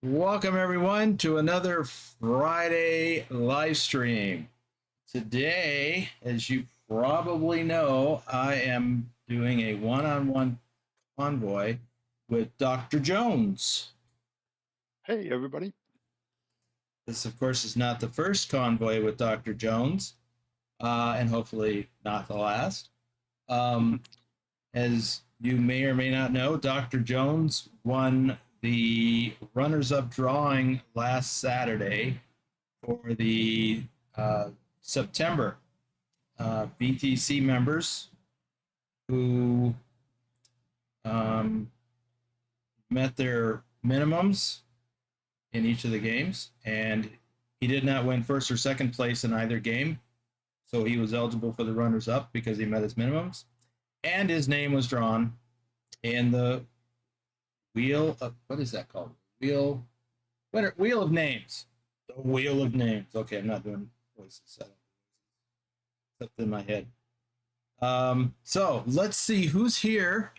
Welcome everyone to another Friday live stream. Today, as you probably know, I am doing a one-on-one convoy with Dr. Jones. Hey everybody. This of course is not the first convoy with Dr. Jones, and hopefully not the last. As you may or may not know, Dr. Jones won the runners-up drawing last Saturday for the September BTC members who met their minimums in each of the games, and he did not win first or second place in either game, so he was eligible for the runners-up because he met his minimums, and his name was drawn in the wheel of, what is that called? Wheel of names. The wheel of names. Okay, I'm not doing voices. Except in my head. So let's see who's here.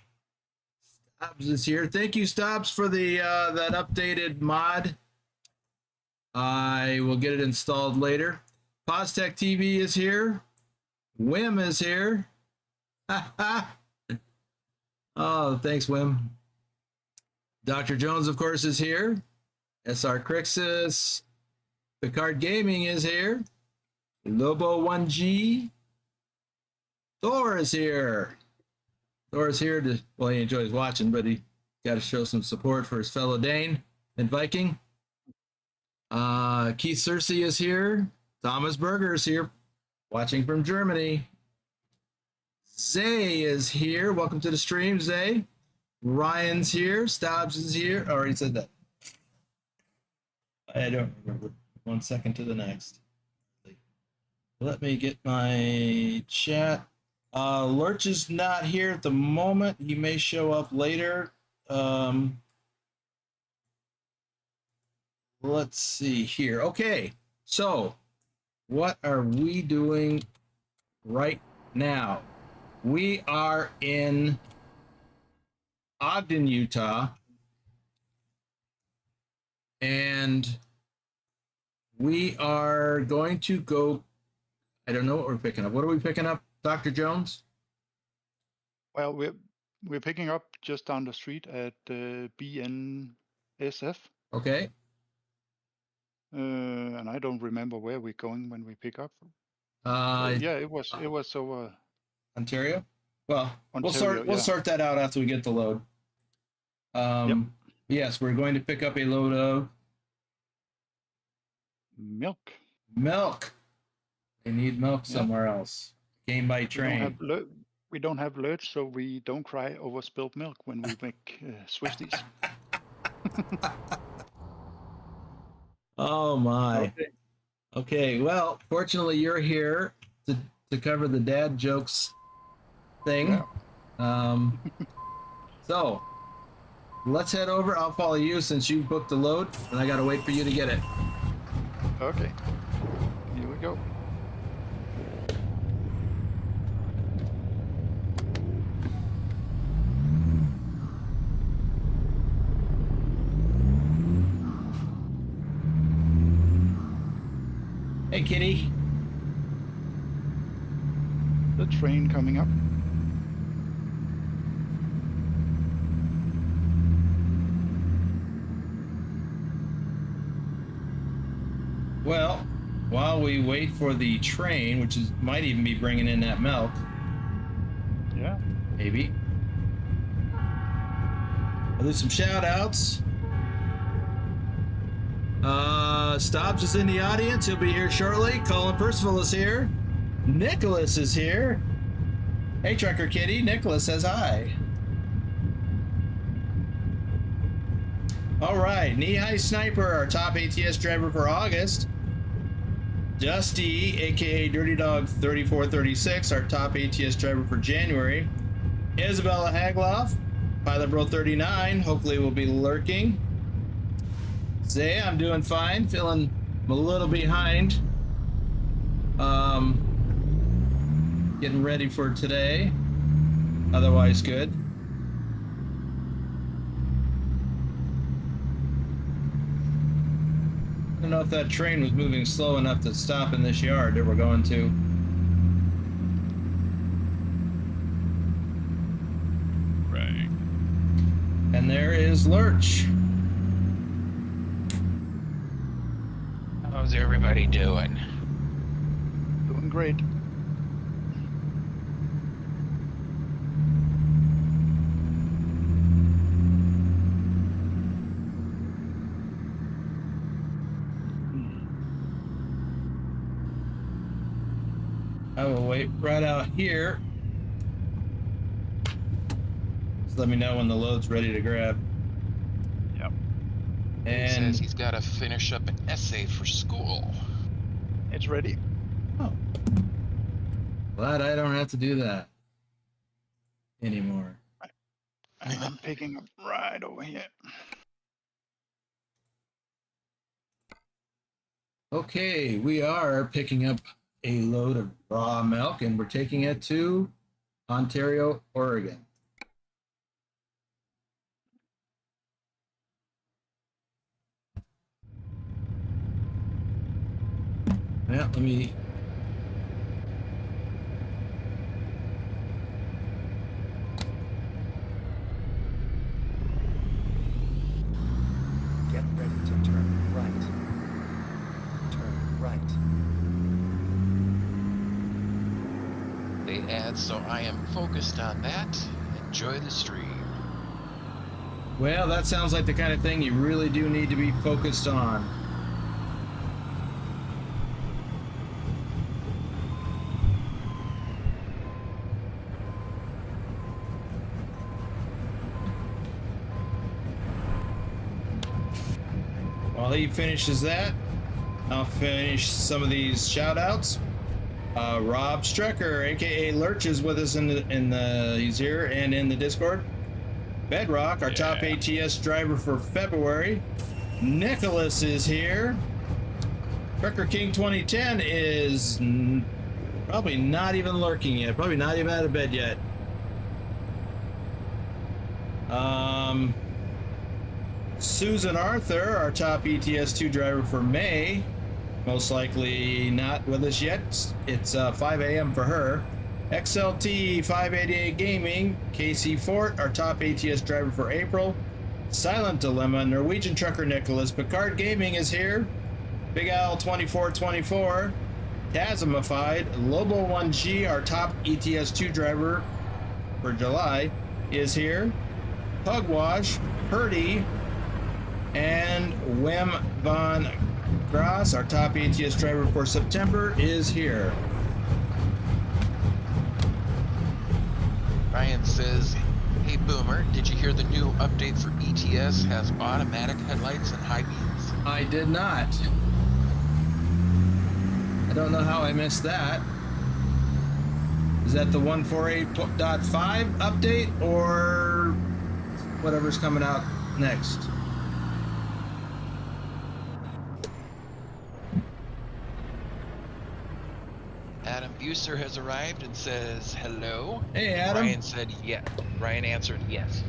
Stobbs is here. Thank you, Stobbs, for the that updated mod. I will get it installed later. Poztech TV is here. Wim is here. Oh, thanks, Wim. Dr. Jones, of course, is here. SR Crixus. Picard Gaming is here. Lobo 1G. Thor is here. Thor is here to, well, he enjoys watching, but he got to show some support for his fellow Dane and Viking. Keith Cersei is here. Thomas Berger is here, watching from Germany. Zay is here. Welcome to the stream, Zay. Ryan's here. Stobbs is here. I already said that. I don't remember. 1 second to the next. Let me get my chat. Lurch is not here at the moment. He may show up later. Let's see here. Okay, so what are we doing right now? We are in Ogden, Utah, and we are going to go, I don't know what we're picking up. What are we picking up, Dr. Jones? Well, we're picking up just down the street at BNSF. Okay. And I don't remember where we're going when we pick up. Yeah, it was over Ontario. Well, Ontario, we'll sort that out after we get the load. Yep. Yes, we're going to pick up a load of milk. Milk. They need milk somewhere else. Came by train. We don't have lurch, so we don't cry over spilled milk when we make Swifties. Oh my. Okay. Well, fortunately, you're here to cover the dad jokes thing. Yeah. So let's head over. I'll follow you since you booked the load, and I got to wait for you to get it. Okay. Here we go. Hey, kitty. The train coming up. Well, while we wait for the train, which might even be bringing in that milk. Yeah. Maybe. I'll do some shout outs. Stobbs is in the audience. He'll be here shortly. Colin Percival is here. Nicholas is here. Hey, Trucker Kitty. Nicholas says hi. All right. Knee-High Sniper, our top ATS driver for August. Dusty, a.k.a. Dirty Dog 3436, our top ATS driver for January. Isabella Hagloff, Pilot Bro 39, hopefully will be lurking. Zay, I'm doing fine, feeling a little behind. Getting ready for today. Otherwise good. don't know if that train was moving slow enough to stop in this yard that we're going to. Right. And there is Lurch. How's everybody doing? Doing great. I will wait right out here. Just let me know when the load's ready to grab. Yep. He And says he's got to finish up an essay for school. It's ready. oh, glad I don't have to do that anymore. I'm picking up right over here. Okay, we are picking up a load of raw milk and we're taking it to Ontario, Oregon. Yeah, let me. Get ready to turn right. Turn right. They add, so I am focused on that. Enjoy the stream. Well, that sounds like the kind of thing you really do need to be focused on. While he finishes that, I'll finish some of these shout outs. Rob Strecker, aka Lurch, is with us he's here and in the Discord. Bedrock, our top ATS driver for February. Nicholas is here. Trucker King 2010 is probably not even lurking yet, probably not even out of bed yet. Susan Arthur, our top ETS2 driver for May, most likely not with us yet. It's 5 a.m. for her. XLT 588 Gaming, Casey Fort, our top ATS driver for April. Silent Dilemma, Norwegian Trucker Nicholas, Picard Gaming is here. Big Al 2424, Tasmified, Lobo 1G, our top ETS2 driver for July, is here. Pugwash, Purdy, and Wim Von Gross, our top ATS driver for September, is here. Ryan says, hey Boomer, did you hear the new update for ETS has automatic headlights and high beams? I did not. I don't know how I missed that. Is that the 148.5 update or whatever's coming out next? Adam Buser has arrived and says hello. Hey, Adam. Ryan said yes. Ryan answered yes.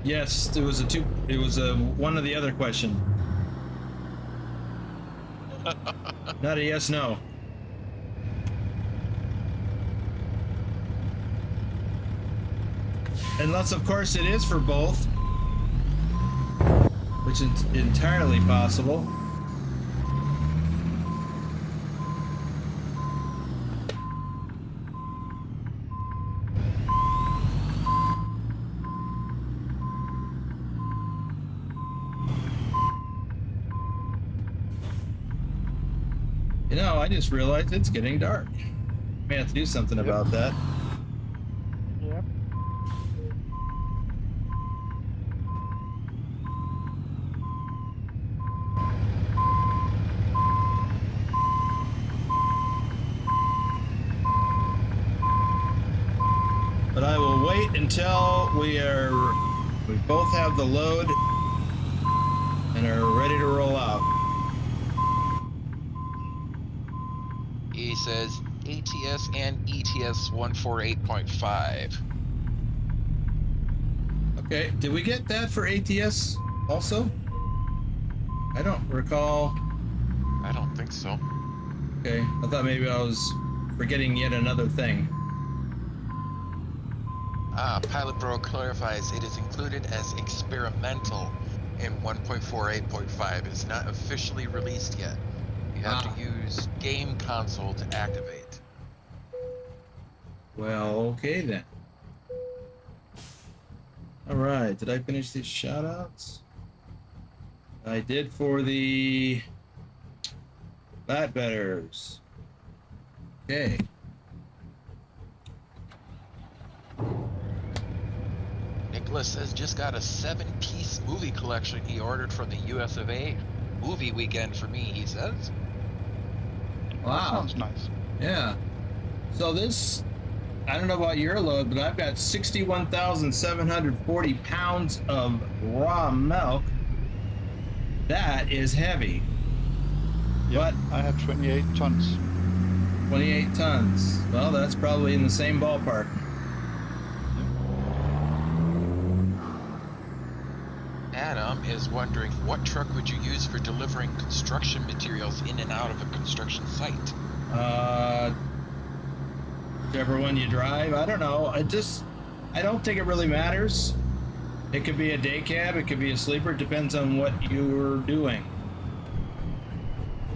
Yes, it was a one or the other question. Not a yes, no. Unless, of course, it is for both, which is entirely possible. You know, I just realized it's getting dark. May have to do something about that. Yep. But I will wait until we both have the load and are ready to roll out. He says ATS and ETS 148.5. Okay, did we get that for ATS also? I don't recall. I don't think so. Okay, I thought maybe I was forgetting yet another thing. Pilot Bro clarifies it is included as experimental in 1.48.5. It's not officially released yet. You have to use game console to activate. Well, okay then. All right, did I finish these shoutouts? I did for the flatbedders. Okay. Nicholas says just got a 7-piece movie collection he ordered from the US of A. Movie weekend for me, he says. That sounds nice. Yeah. So this, I don't know about your load, but I've got 61,740 pounds of raw milk. That is heavy. Yep, I have 28 tons. 28 tons. Well, that's probably in the same ballpark. Adam is wondering, what truck would you use for delivering construction materials in and out of a construction site? Whichever one you drive. I don't know. I don't think it really matters. It could be a day cab, it could be a sleeper. It depends on what you're doing.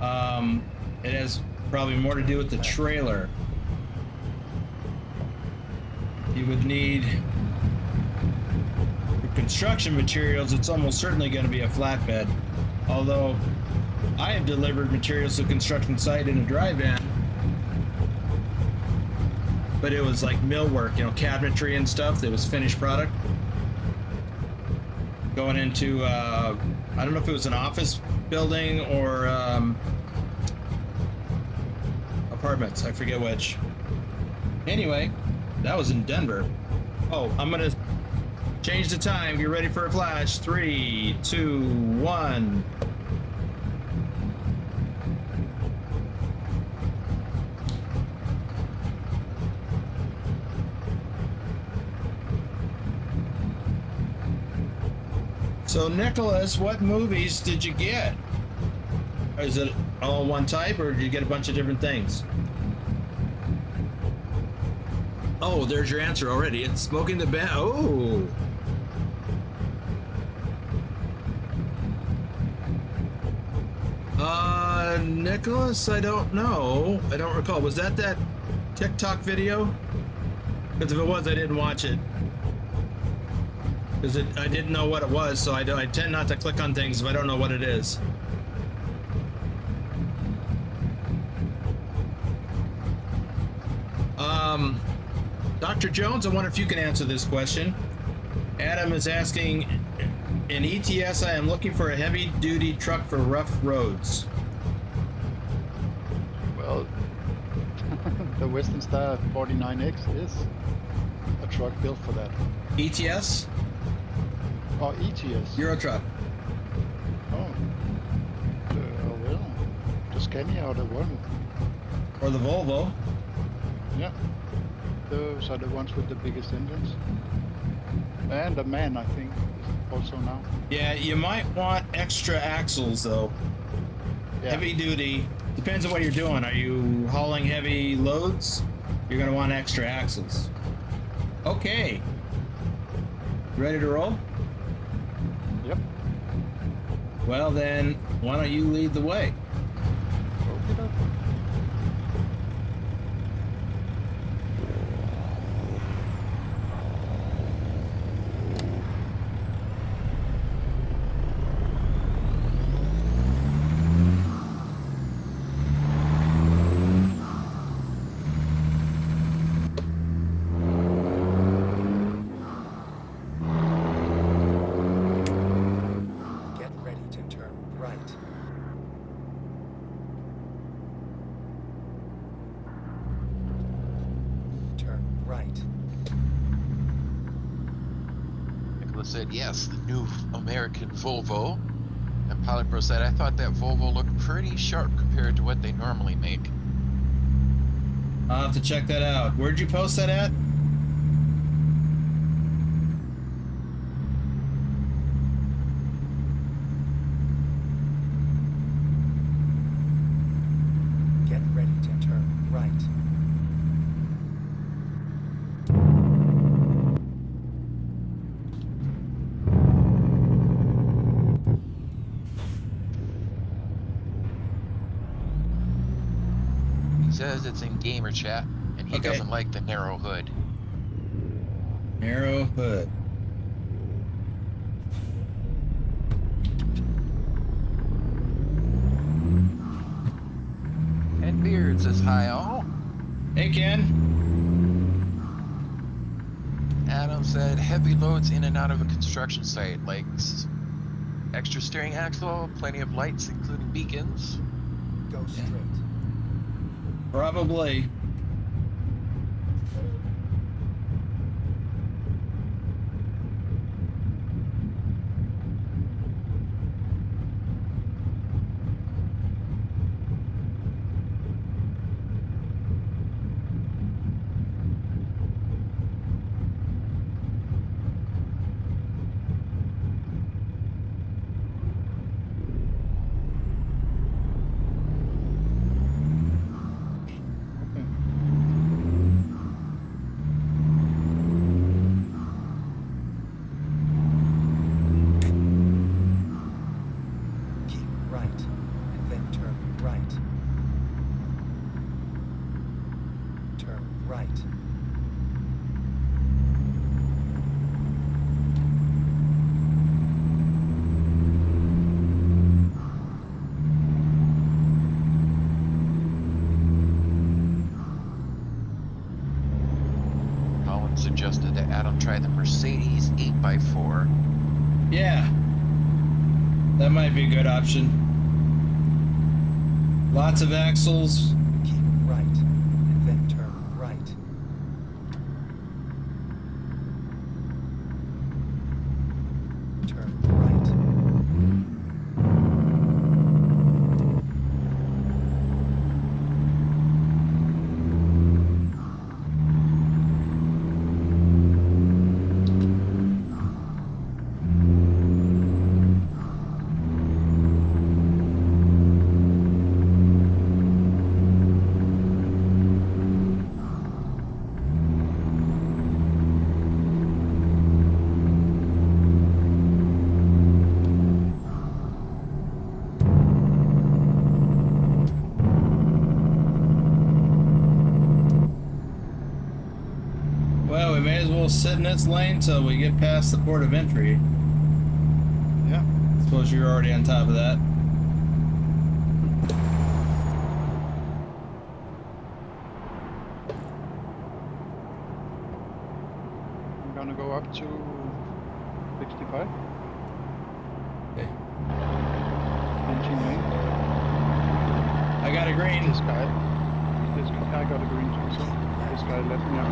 It has probably more to do with the trailer. You would need, for construction materials, it's almost certainly going to be a flatbed. Although I have delivered materials to a construction site in a dry van, but it was like millwork, you know, cabinetry and stuff that was finished product. Going into, I don't know if it was an office building or apartments, I forget which. Anyway, that was in Denver. Oh, I'm gonna change the time. Get ready for a flash. 3, 2, 1. So, Nicholas, what movies did you get? Is it all one type, or did you get a bunch of different things? Oh, there's your answer already. It's Smoking the Band. Oh. Nicholas, I don't know. I don't recall. Was that TikTok video? Because if it was, I didn't watch it. Because I didn't know what it was, so I tend not to click on things if I don't know what it is. Dr.Jones, I wonder if you can answer this question. Adam is asking, in ETS, I am looking for a heavy-duty truck for rough roads. Well, the Western Star 49X is a truck built for that. ETS? Oh, ETS. Euro truck. Oh. Well, the Scania or the Volvo. Or the Volvo. Yeah. Those are the ones with the biggest engines. And the Man, I think, also now. Yeah, you might want extra axles, though. Yeah. Heavy duty. Depends on what you're doing. Are you hauling heavy loads? You're going to want extra axles. Okay. Ready to roll? Yep. Well, then, why don't you lead the way? Okay. Get ready to turn right. Turn right. Nicholas said, yes, the new American Volvo. And Pilot Bro said, I thought that Volvo looked pretty sharp compared to what they normally make. I'll have to check that out. Where'd you post that at? says it's in gamer chat, and he Okay. doesn't like the narrow hood. Narrow hood. Ken Beard says hi all. Hey, Ken. Adam said heavy loads in and out of a construction site, like extra steering axle, plenty of lights, including beacons. Go straight. Probably. Keep right, and then turn right. Turn right. Colin suggested that Adam try the Mercedes 8x4. Yeah. That might be a good option. Lots of axles. Keep right, and then turn right. Turn right. Well, we may as well sit in this lane till we get past the port of entry. Yeah. Suppose you're already on top of that. I'm gonna go up to 65. Okay. Engine lane. I got a green. This guy got a green too, so this guy let me out.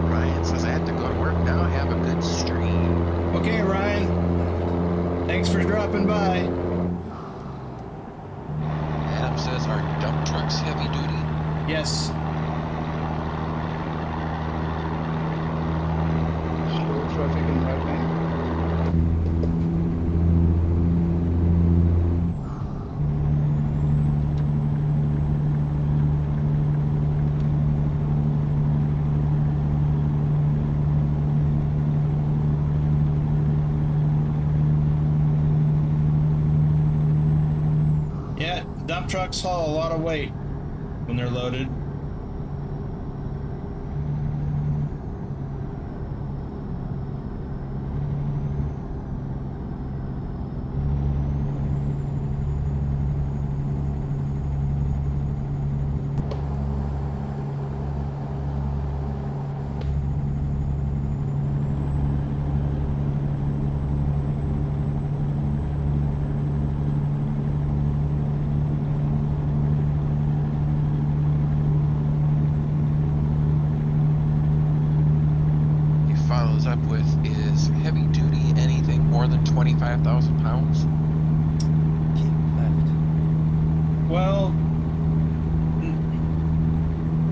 Ryan says I have to go to work now. Have a good stream. Okay, Ryan. Thanks for dropping by. Adam says are dump trucks heavy duty? Yes. Slow traffic in right lane. Yeah, dump trucks haul a lot of weight when they're loaded. He follows up with is heavy duty anything more than 25,000 pounds? Keep left. Well,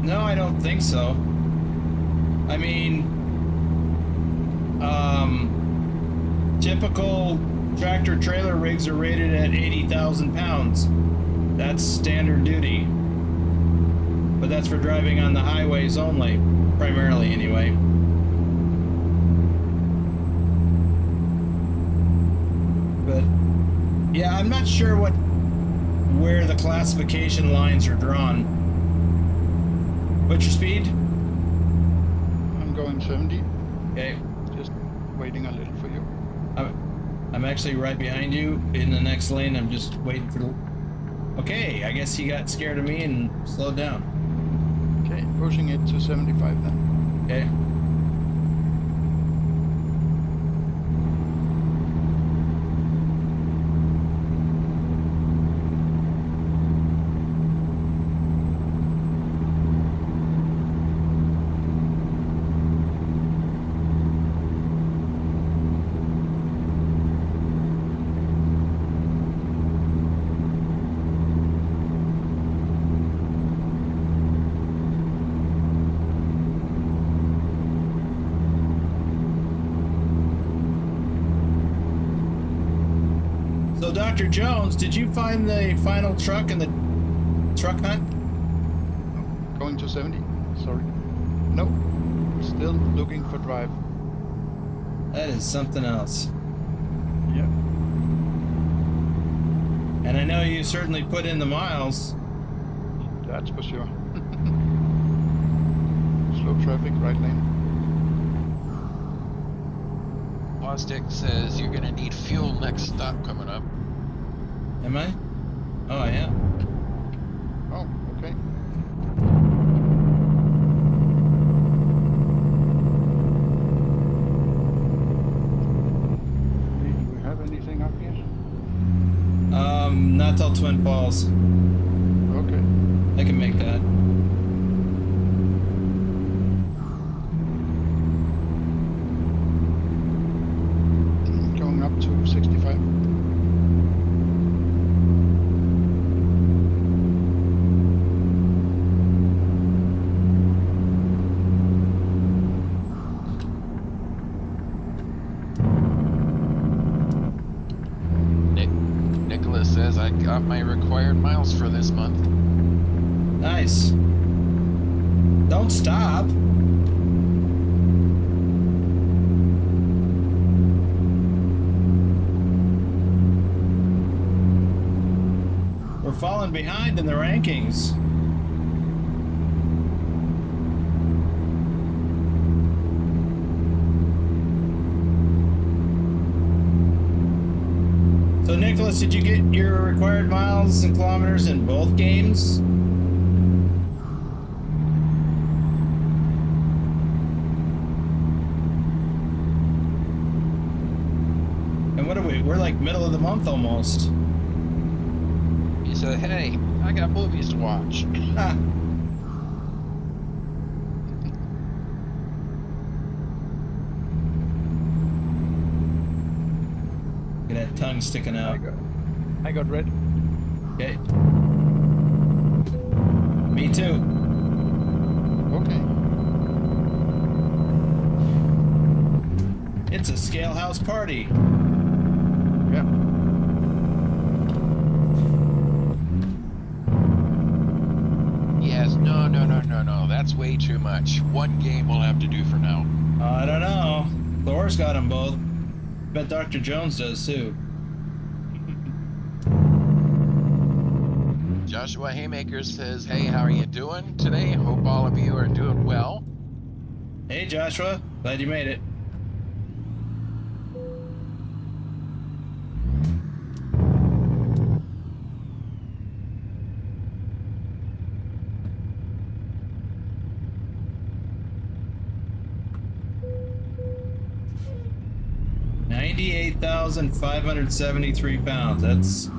no, I don't think so. I mean, typical tractor trailer rigs are rated at 80,000 pounds. That's standard duty. but that's for driving on the highways only, primarily anyway. But yeah, I'm not sure where the classification lines are drawn. What's your speed? I'm going 70. Okay. Just waiting a little for you. I'm actually right behind you in the next lane. I'm just waiting for the... Okay, I guess he got scared of me and slowed down. Okay, pushing it to 75 then. Okay. So, Dr. Jones, did you find the final truck in the truck hunt? Going to 70. Sorry. No. Still looking for drive. That is something else. Yeah. And I know you certainly put in the miles. That's for sure. Slow traffic, right lane. Bostic says you're gonna need fuel next stop coming up. Am I? Oh, I am. Oh, okay. Do we have anything up here? Not till Twin Falls. Okay. I can make that. Going up to 65. Nicholas says I got my required miles for this month. Nice. Don't stop. We're falling behind in the rankings. So, Nicholas, did you get your required miles and kilometers in both games? And what are we? We're like middle of the month almost. He said, hey, I got movies to watch. Ah. Look at that tongue sticking out. I got red. Okay. Me too. Okay. It's a scale house party. Yeah. Yes, no. That's way too much. One game we'll have to do for now. I don't know. Thor's got them both. Bet Dr. Jones does too. Joshua Haymaker says, hey, how are you doing today? Hope all of you are doing well. Hey Joshua, glad you made it. £98,573. That's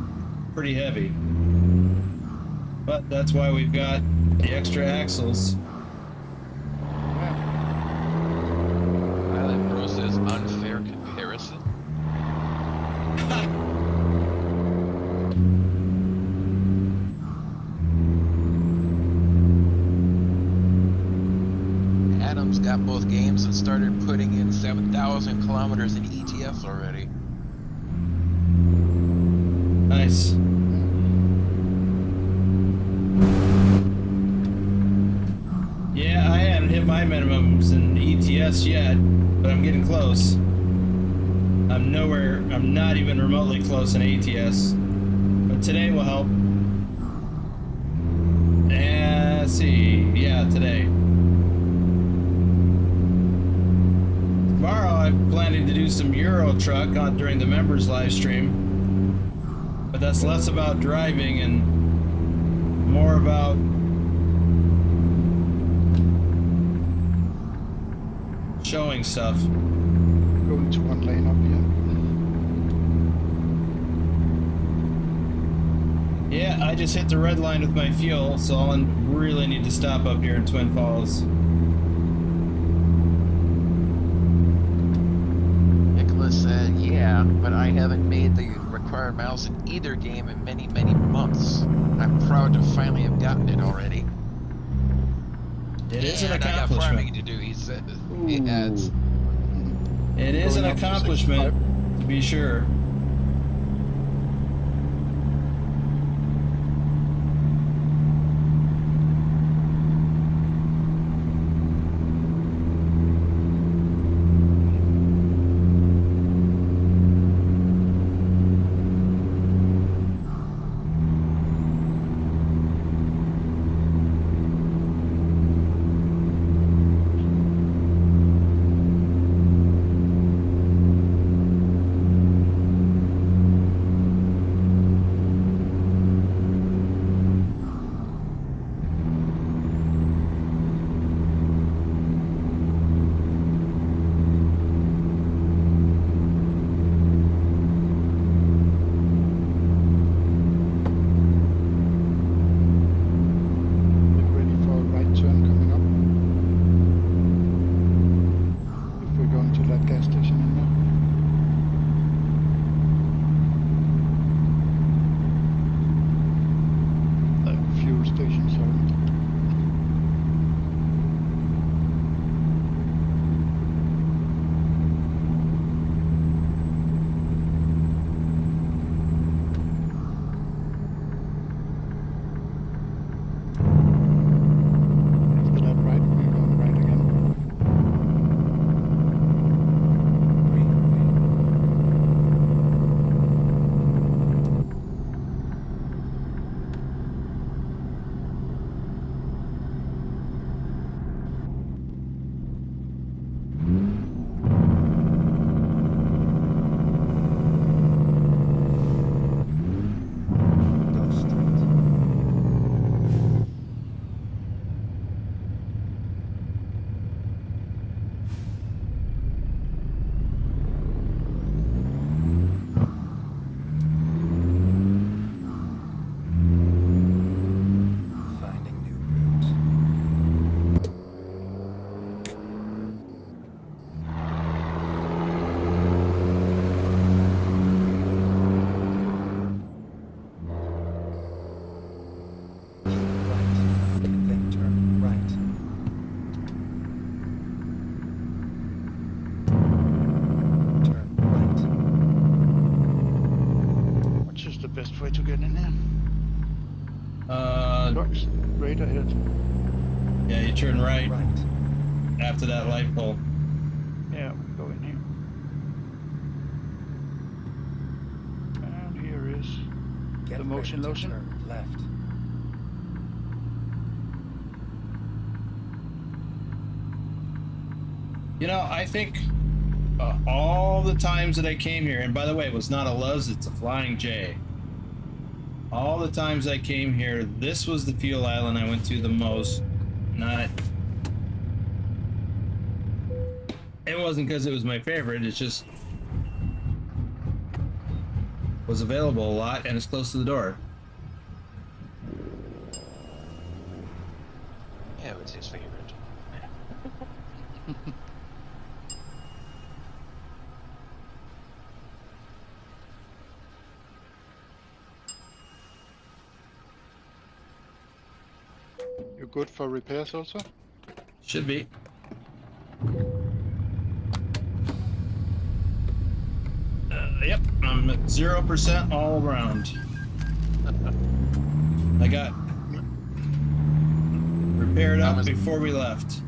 pretty heavy. But that's why we've got the extra axles. Pilot Pro says unfair comparison. Adam's got both games and started putting in 7,000 kilometers in ETFs already. Nice. ATS yet, but I'm getting close. I'm not even remotely close in ATS. But today will help. And let's see. Yeah, today. Tomorrow I'm planning to do some Euro truck during the members live stream. But that's less about driving and more about showing stuff. Going to one lane up here. Yeah, I just hit the red line with my fuel, so I'll really need to stop up here in Twin Falls. Nicholas said, yeah, but I haven't made the required miles in either game in many, many months. I'm proud to finally have gotten it already. It is an And I got accomplishment. farming to do, he said. He adds. It is an Going up to accomplishment, 65. to be sure. Get ready for a right turn coming up. If we're going to that gas station in there. Fuel station, sorry. After that right, we're going right again. Go straight. Finding new route. Keep right, then turn right. Turn right. Which is the best way to get in here? Trucks, right ahead. Yeah, you turn right Right. after that light pole. Yeah, we go in here. And here is Get The motion ready to lotion? turn left. You know, I think all the times that I came here, and by the way, it was not a Luz, it's a Flying J. All the times I came here, this was the fuel island I went to the most. It wasn't because it was my favorite, it's just was available a lot and it's close to the door. Yeah, it was his favorite. You're good for repairs also? Should be. Yep, I'm at 0% all around. I got repaired up Thomas- before we left.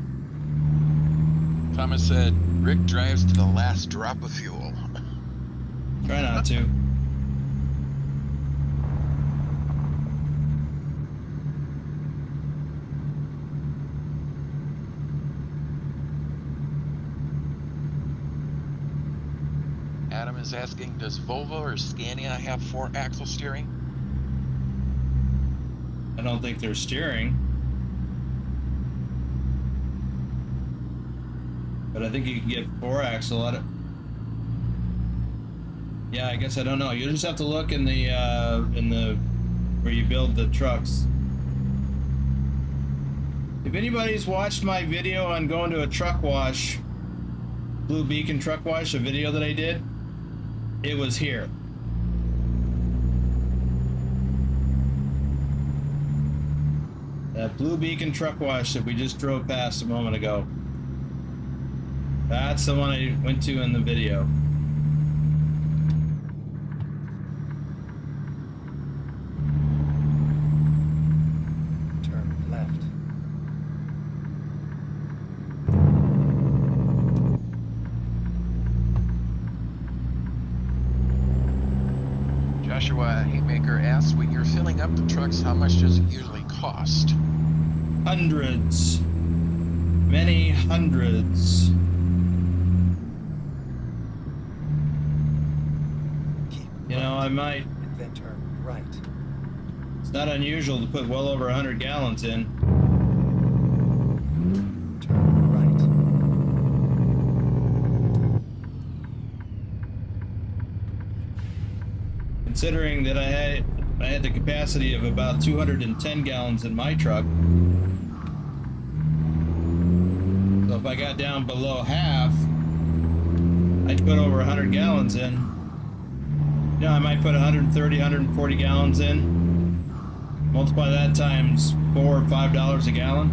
Thomas said, Rick drives to the last drop of fuel. Try not to. Adam is asking, does Volvo or Scania have 4-axle steering? I don't think they're steering. But I think you can get 4-axle out of. Yeah, I guess I don't know. You just have to look in the where you build the trucks. If anybody's watched my video on going to a truck wash, Blue Beacon truck wash, a video that I did, it was here. That Blue Beacon truck wash that we just drove past a moment ago. That's the one I went to in the video. Turn left. Joshua Haymaker asks, when you're filling up the trucks, how much does it usually cost? Hundreds. Many hundreds. Keep You know, I might. and then turn right. It's not unusual to put well over 100 gallons in. Turn right. Considering that I had the capacity of about 210 gallons in my truck. So if I got down below half, I'd put over 100 gallons in. You know, I might put 130, 140 gallons in. Multiply that times $4 or $5 a gallon.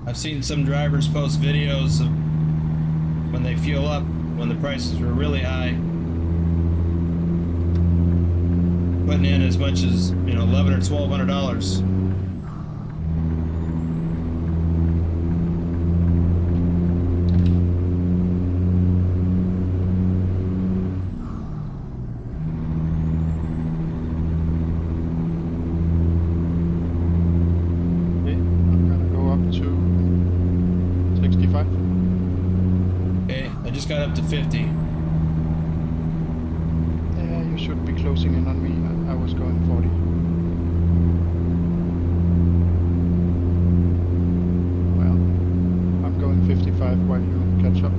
I've seen some drivers post videos of when they fuel up, when the prices were really high, putting in as much as, you know, $1,100 or $1,200. Okay, I'm gonna go up to 65. Okay, I just got up to 50. Yeah, you should be closing in on me. I was going 40. Well, I'm going 55 while you catch up.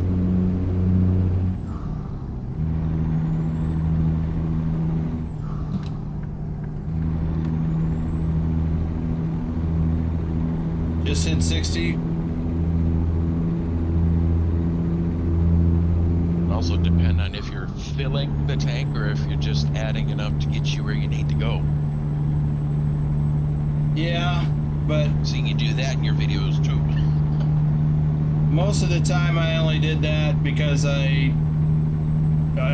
Just hit 60. Also depend on if you're filling the tank or if you're just adding enough to get you where you need to go. Yeah, but So you can do that in your videos too. most of the time I only did that because I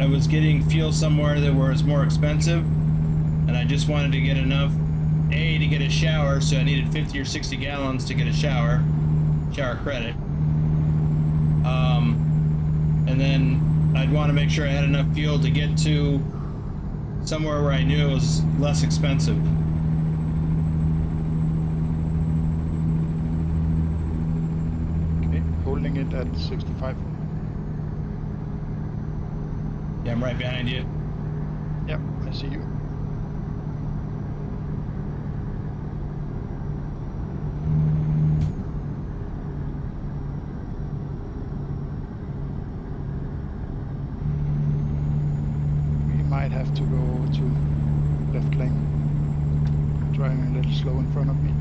was getting fuel somewhere that was more expensive, and I just wanted to get enough to get a shower, so I needed 50 or 60 gallons to get a shower credit. And then I'd want to make sure I had enough fuel to get to somewhere where I knew it was less expensive. Okay, holding it at 65. Yeah, I'm right behind you. Yep, I see you. We might have to go over to left lane. Driving a little slow in front of me.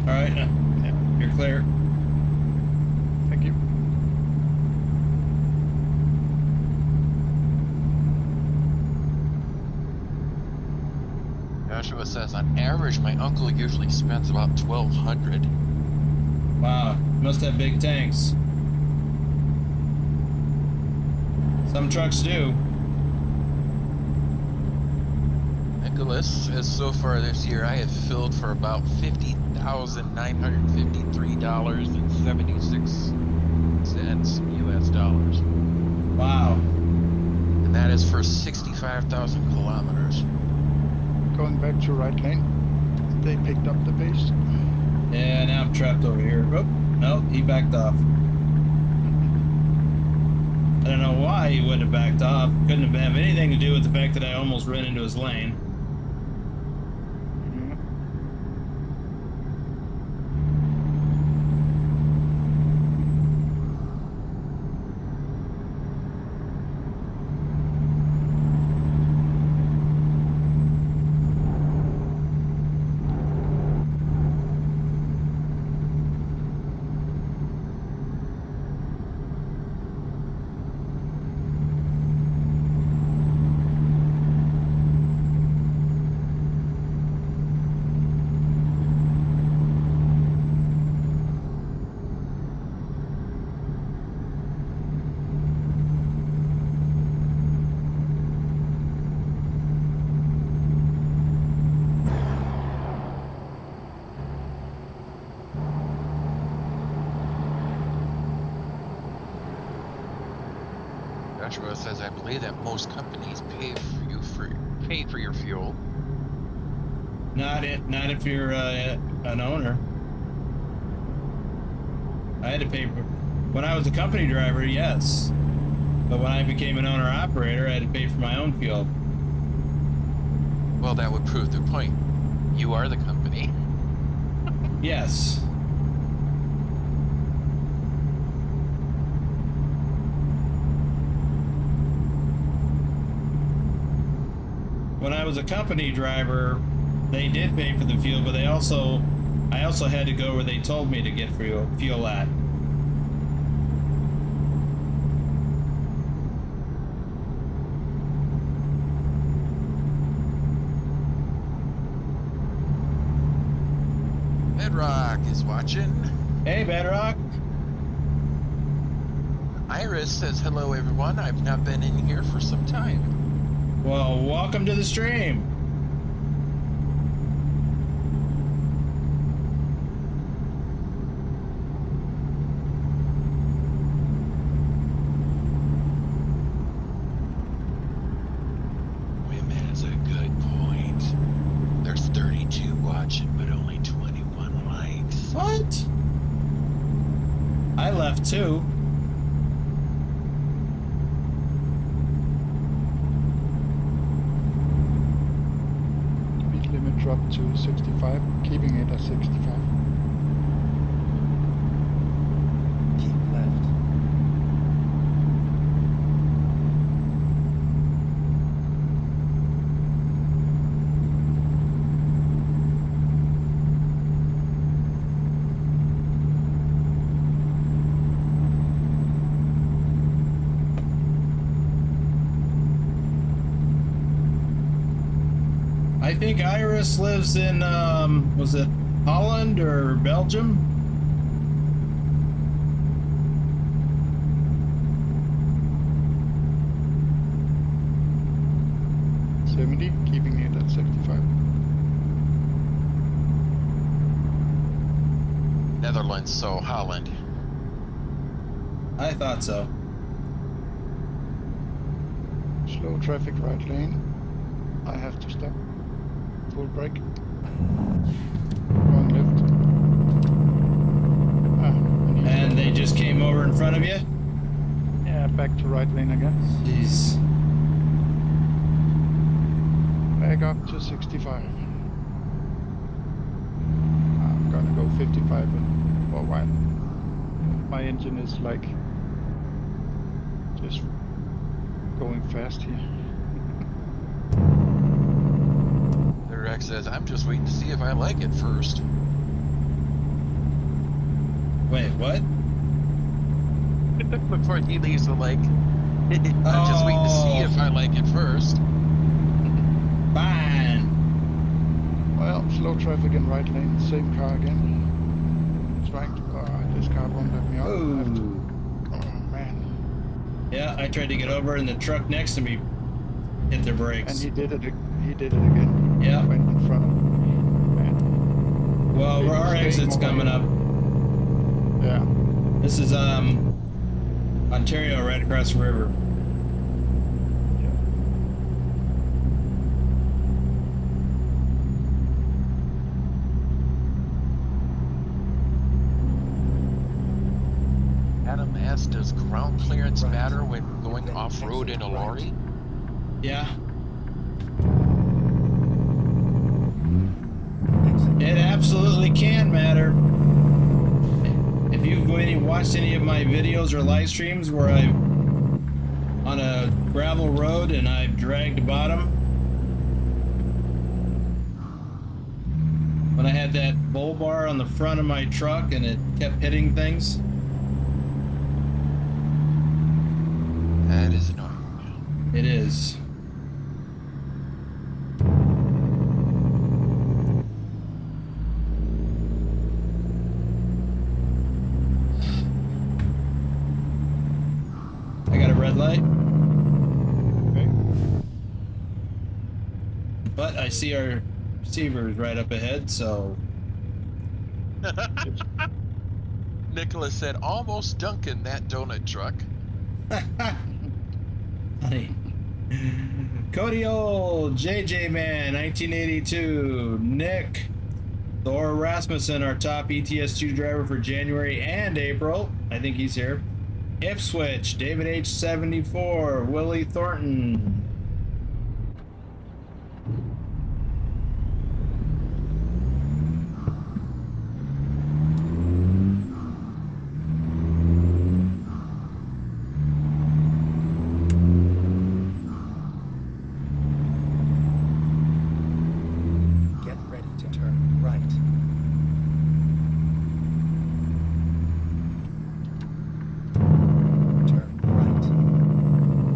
All right, Yeah, you're clear. thank you. Joshua says, on average, my uncle usually spends about $1,200. Wow, must have big tanks. Some trucks do. Nicholas says so far this year I have filled for about $50,953.76 US dollars. Wow. And that is for 65,000 kilometers. Going back to right lane. They picked up the pace. Yeah, now I'm trapped over here. Oh, no, he backed off. I don't know why he would have backed off. Couldn't have anything to do with the fact that I almost ran into his lane. Joshua says, I believe that most companies pay for your fuel. Not if you're an owner. I had to pay for, when I was a company driver, yes. But when I became an owner operator, I had to pay for my own fuel. Well, that would prove the point. You are the company. Yes. When I was a company driver, they did pay for the fuel, but I also had to go where they told me to get fuel at. Bedrock is watching. Hey, Bedrock. Iris says, hello everyone. I've not been in here for some time. Well, welcome to the stream. Wim has a good point. There's 32 watching, but only 21 likes. What? I left too. Dropped to 65, keeping it at 65. Keep left. I think Iris lives in, was it Holland or Belgium? Keeping it at 65. Netherlands, so Holland. I thought so. Slow traffic right lane. I have to stop. Full brake. Going left. And they just came over in front of you? Yeah, back to right lane again. Jeez. Back up to 65. I'm gonna go 55 for a while. My engine is like just going fast here. The Rex says, I'm just waiting to see if I like it first. Wait, what? Before he leaves the lake. I'm just waiting to see if I like it first. Fine. Well, slow traffic in right lane, same car again. Trying to, this car won't let me out. I have to, oh man. Yeah, I tried to get over and the truck next to me hit the brakes. And he did it again. Yeah. right in front of me. And Well, they our stay exit's more- coming up. Yeah. This is Ontario, right across the river. Adam asked, does ground clearance Right. matter when going Then off-road in a exit right. lorry? Yeah. Exit It absolutely can matter. If you've watched any of my videos or live streams where I've on a gravel road and I've dragged bottom, when I had that bull bar on the front of my truck and it kept hitting things. That is annoying. It is. I got a red light, Okay. but I see our receivers right up ahead, so Nicholas said, almost Dunkin' that donut truck. honey. Cody Old, JJ Man, 1982, Nick, Thor Rasmussen, our top ETS2 driver for January and April. I think he's here. Ipswich, David H74, Willie Thornton. Get ready to turn right. Turn right.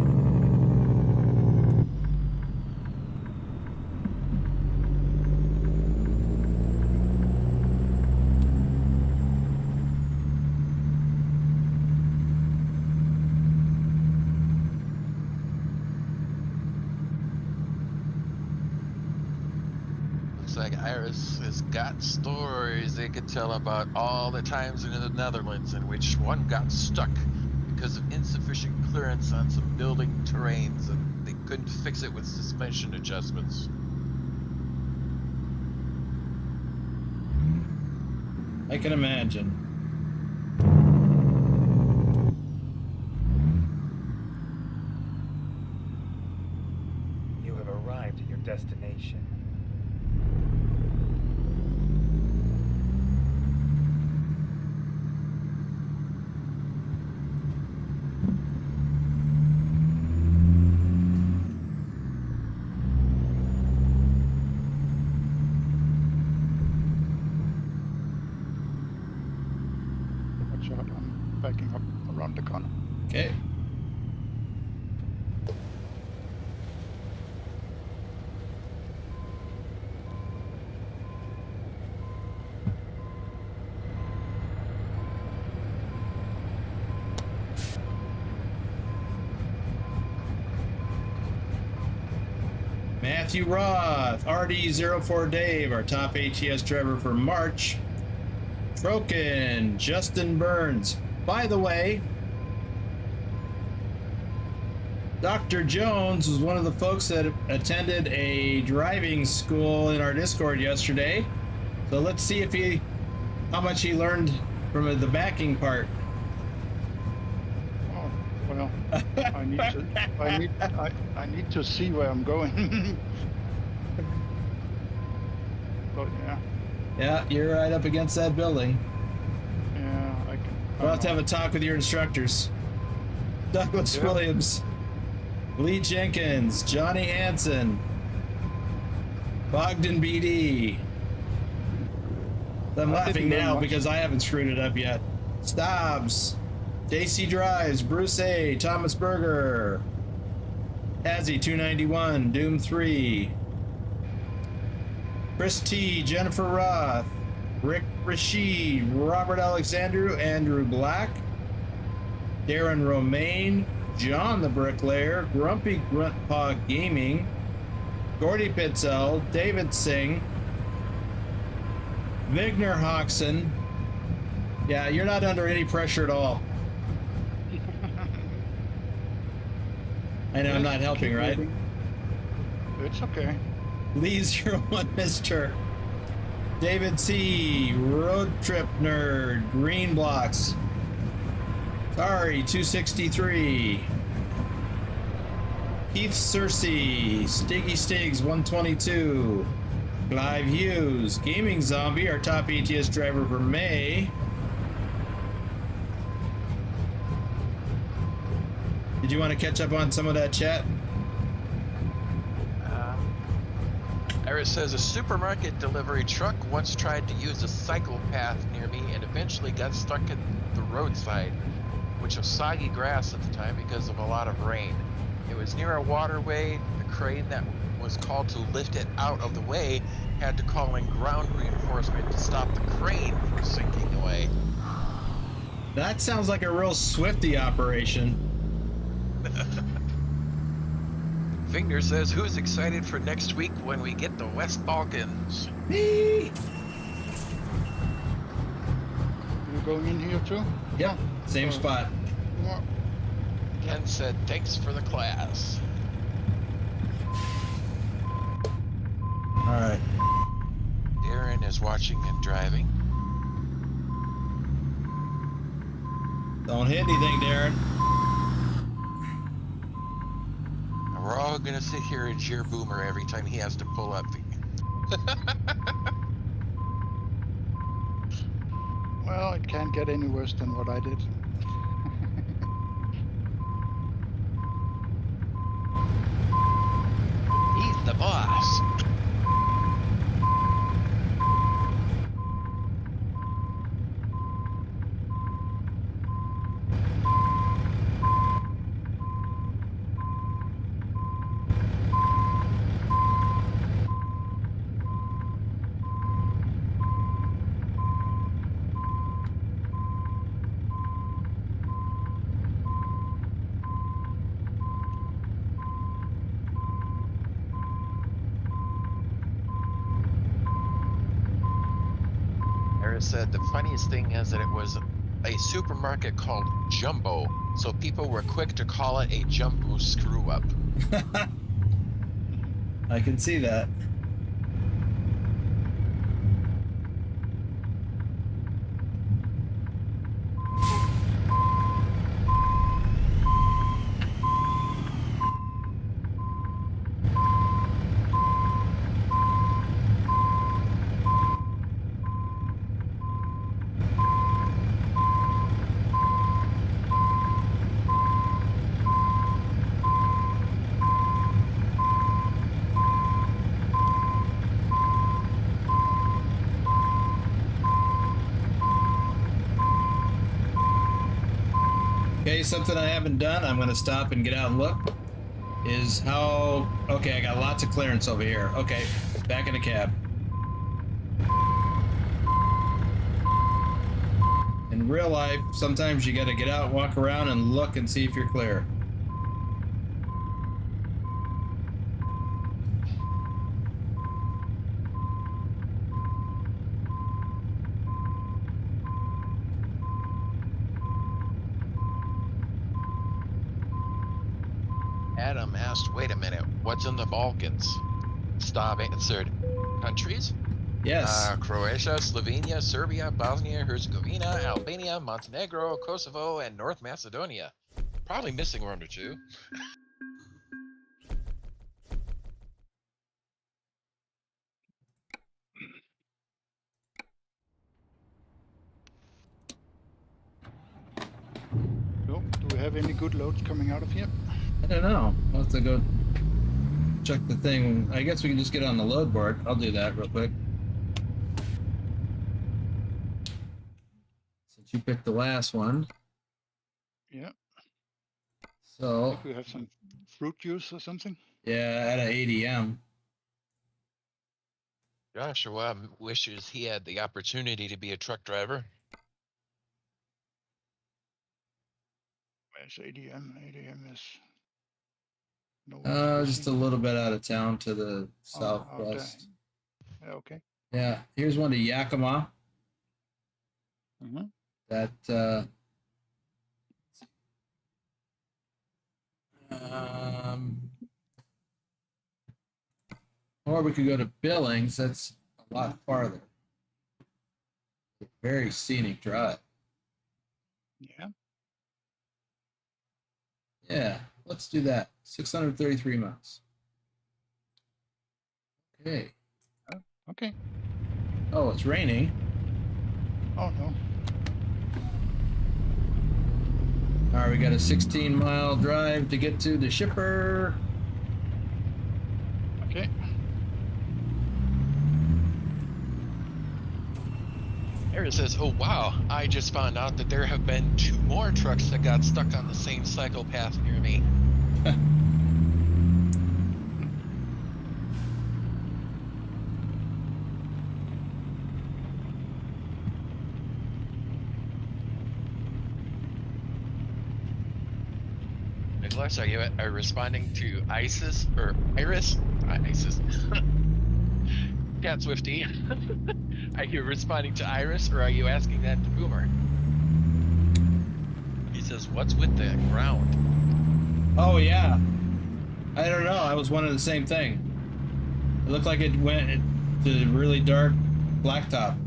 Looks like Iris has got stories they could tell about all the times in the Netherlands in which one got stuck because of insufficient clearance on some building terrains and they couldn't fix it with suspension adjustments. I can imagine. You have arrived at your destination. Watch out, I'm backing up around the corner. Okay. Matthew Roth, RD04 Dave, our top ATS driver for March. Troken, Justin Burns. By the way, Dr.Jones was one of the folks that attended a driving school in our Discord yesterday. So let's see if how much he learned from the backing part. Oh, well, I need to see where I'm going. But yeah, Yeah, you're right up against that building. yeah, I can. We'll have to have a talk with your instructors. Douglas Yeah. Williams, Lee Jenkins, Johnny Hansen, Bogdan BD. I'm I laughing didn't learn now much. because I haven't screwed it up yet. Stobbs, JC Drives, Bruce A, Thomas Berger, Hazzy 291, Doom 3, Chris T, Jennifer Roth, Rick Rashid, Robert Alexander, Andrew Black, Darren Romaine, John the Bricklayer, Grumpy Gruntpaw Gaming, Gordy Pitzel, David Singh, Vigner Hoxton. Yeah, you're not under any pressure at all. I know I'm not helping, right? It's okay. Lee 01 Mr. David C. Road Trip Nerd. Green Blocks. Sorry, 263. Keith Cersei. Stiggy Stigs 122. Clive Hughes. Gaming Zombie, our top ATS driver for May. Did you want to catch up on some of that chat? Iris says a supermarket delivery truck once tried to use a cycle path near me and eventually got stuck at the roadside, which was soggy grass at the time because of a lot of rain. It was near a waterway. The crane that was called to lift it out of the way had to call in ground reinforcement to stop the crane from sinking away. That sounds like a real Swifty operation. Finger says, who's excited for next week when we get the West Balkans? Me. You going in here too? Yep, same spot. Yeah. Ken said, thanks for the class. All right. Darren is watching and driving. Don't hit anything, Darren. And we're all gonna sit here and cheer Boomer every time he has to pull up. Well, it can't get any worse than what I did. He's the boss. Said the funniest thing is that it was a supermarket called Jumbo, so people were quick to call it a Jumbo screw up. I can see that. Okay, something I haven't done, I'm going to stop and get out and look, is how... Okay, I got lots of clearance over here. Okay, back in the cab. In real life, sometimes you got to get out, walk around, and look and see if you're clear. Adam asked, wait a minute, what's in the Balkans? Stav answered, countries? Yes. Croatia, Slovenia, Serbia, Bosnia, Herzegovina, Albania, Montenegro, Kosovo, and North Macedonia. Probably missing one or two. So, do we have any good loads coming out of here? I don't know. I'll have to go check the thing. I guess we can just get on the load board. I'll do that real quick. Since you picked the last one. Yeah. So. If we have some fruit juice or something. Yeah, at an ADM. Joshua wishes he had the opportunity to be a truck driver. Where's ADM? ADM is No. Just a little bit out of town to the Oh, out southwest. there. Yeah, okay. Yeah, here's one to Yakima. Mm-hmm. That or we could go to Billings. That's a lot farther. Very scenic drive. Yeah. Yeah, let's do that. 633 miles. Okay. Okay. Oh, it's raining. Oh no. All right, we got a 16-mile drive to get to the shipper. Okay. Eric says, "Oh wow, I just found out that there have been 2 more trucks that got stuck on the same cycle path near me." Nicholas, are you responding to ISIS or Iris? ISIS. Cat Swifty. Are you responding to Iris or are you asking that to Boomer? He says, "What's with the ground?" Oh, yeah. I don't know. I was wondering the same thing. It looked like it went to really dark blacktop.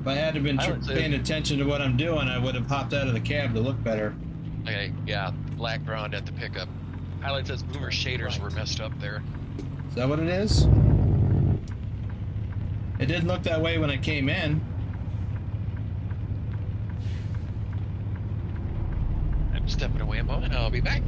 If I had to been paying attention to what I'm doing, I would have hopped out of the cab to look better. Okay, yeah, black ground at the pickup. Pilot says Boomer shaders were messed up there. Is that what it is? It didn't look that way when I came in. I'm stepping away a moment. I'll be back.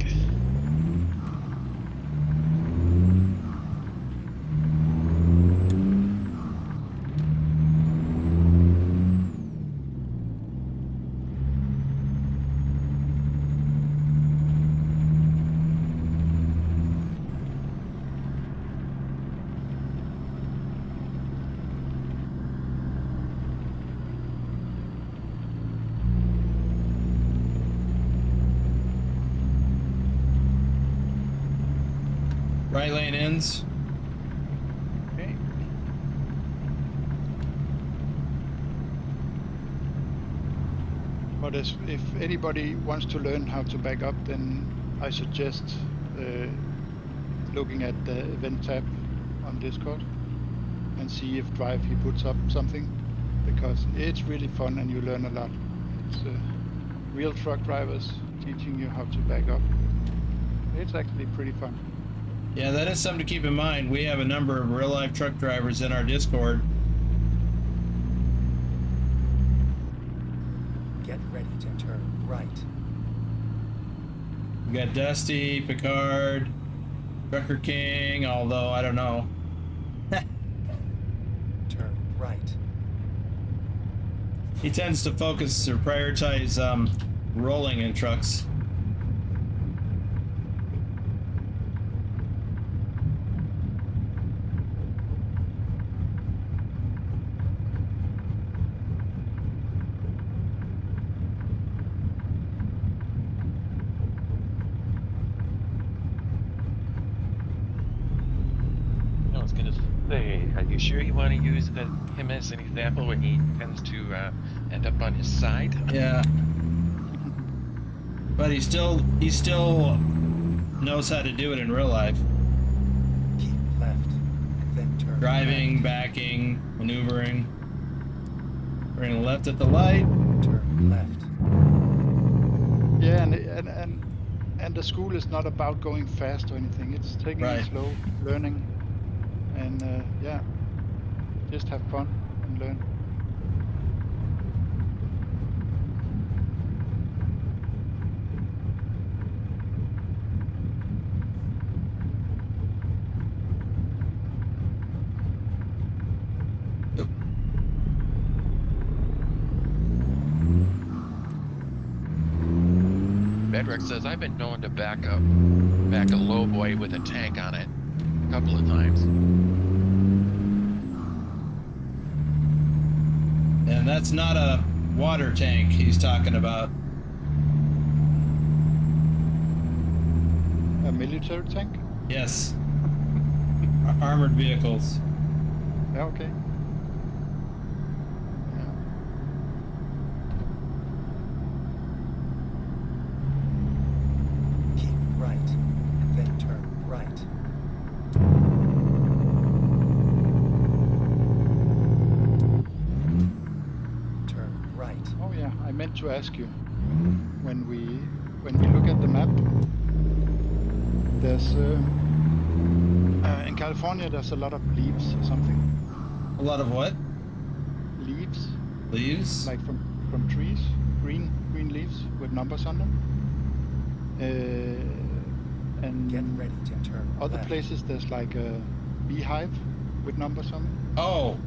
Right lane ends. Okay. But if anybody wants to learn how to back up, then I suggest looking at the event tab on Discord and see if Drive he puts up something, because it's really fun and you learn a lot. It's real truck drivers teaching you how to back up. It's actually pretty fun. Yeah, that is something to keep in mind. We have a number of real-life truck drivers in our Discord. Get ready to turn right. We got Dusty, Picard, Trucker King, although I don't know. Turn right. He tends to focus or prioritize rolling in trucks. I was gonna say, are you sure you want to use him as an example when he tends to end up on his side? Yeah. But he still knows how to do it in real life. Keep left, and then turn Driving, left. backing, maneuvering. Turning left at the light. Turn left. Yeah, and the school is not about going fast or anything. It's taking Right. it slow, learning, and yeah, just have fun and learn. Bedrock says, I've been known to back a low boy with a tank on it a couple of times. And that's not a water tank he's talking about. a military tank? Yes. Armored vehicles. Yeah, okay. Yeah. Keep right, and then turn right. Turn right. Oh yeah, I meant to ask you. When we look at the map, there's in California there's a lot of leaves or something. A lot of what? Leaves, Leaves? like from trees, green leaves with numbers on them. And Get ready to turn other left. places there's like a beehive with numbers on them. Oh.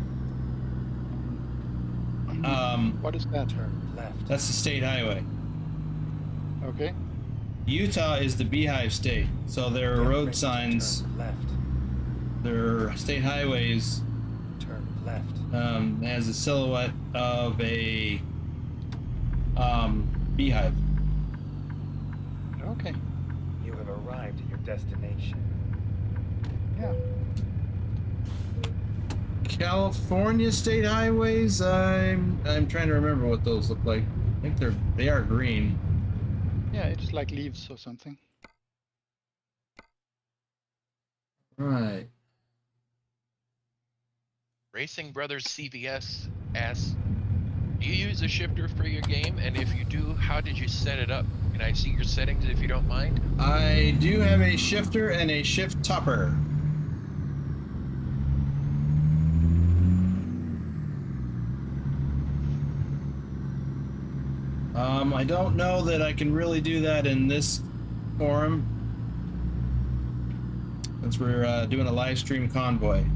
What is that? Turn left. That's the state highway. Okay. Utah is the beehive state, so there are Get ready road to signs. turn left. Their state highways Turn left. has a silhouette of a beehive. Okay. You have arrived at your destination. Yeah. California state highways. I'm trying to remember what those look like. I think they are green. Yeah, it's like leaves or something. Right. Racing Brothers CVS asks, do you use a shifter for your game? And if you do, how did you set it up? Can I see your settings if you don't mind? I do have a shifter and a shift topper. I don't know that I can really do that in this forum, since we're doing a live stream convoy. I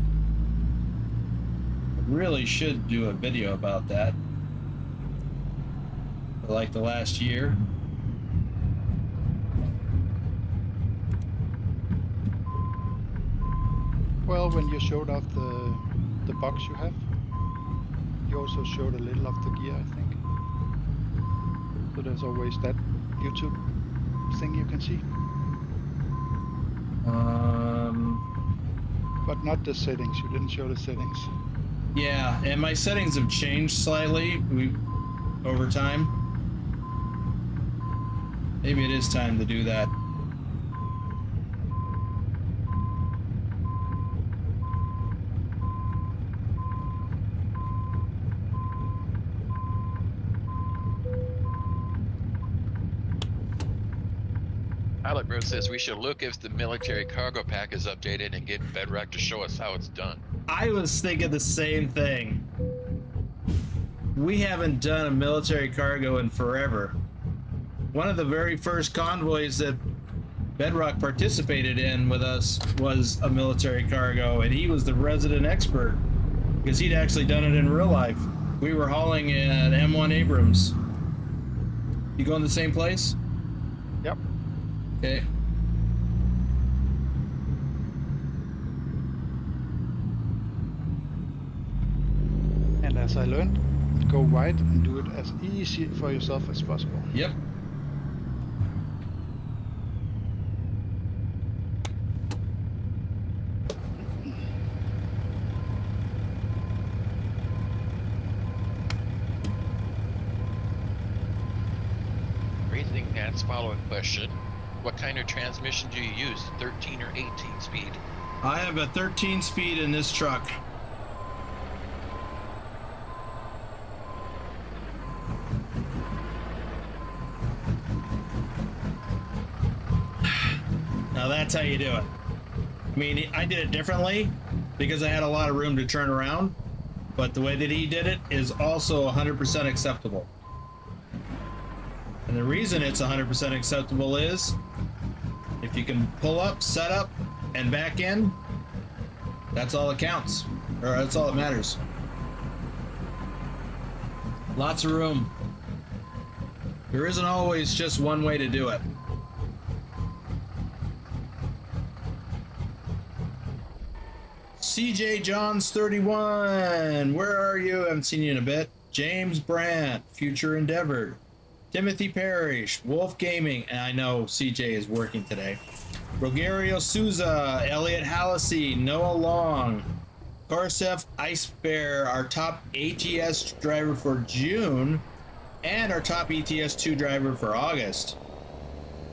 really should do a video about that, for like the last year. Well, when you showed off the box you have, you also showed a little of the gear, I think. So there's always that YouTube thing you can see. But not the settings. You didn't show the settings. Yeah, and my settings have changed slightly over time. Maybe it is time to do that. Pilot Bro says we should look if the military cargo pack is updated and get Bedrock to show us how it's done. I was thinking the same thing. We haven't done a military cargo in forever. One of the very first convoys that Bedrock participated in with us was a military cargo, and he was the resident expert because he'd actually done it in real life. We were hauling an M1 Abrams. You going to the same place? Yep. Okay. And as I learned, go wide and do it as easy for yourself as possible. Yep. Raising Nat's following question, what kind of transmission do you use, 13 or 18 speed? I have a 13 speed in this truck. Now that's how you do it. I mean, I did it differently because I had a lot of room to turn around, but the way that he did it is also 100% acceptable. And the reason it's 100% acceptable is if you can pull up, set up, and back in, that's all that counts, or that's all that matters. Lots of room. There isn't always just one way to do it. CJ Johns 31, where are you? I haven't seen you in a bit. James Brandt, Future Endeavor. Timothy Parrish, Wolf Gaming, and I know CJ is working today. Rogerio Souza, Elliot Hallisey, Noah Long, Korsef Ice Bear, our top ATS driver for June, and our top ETS 2 driver for August.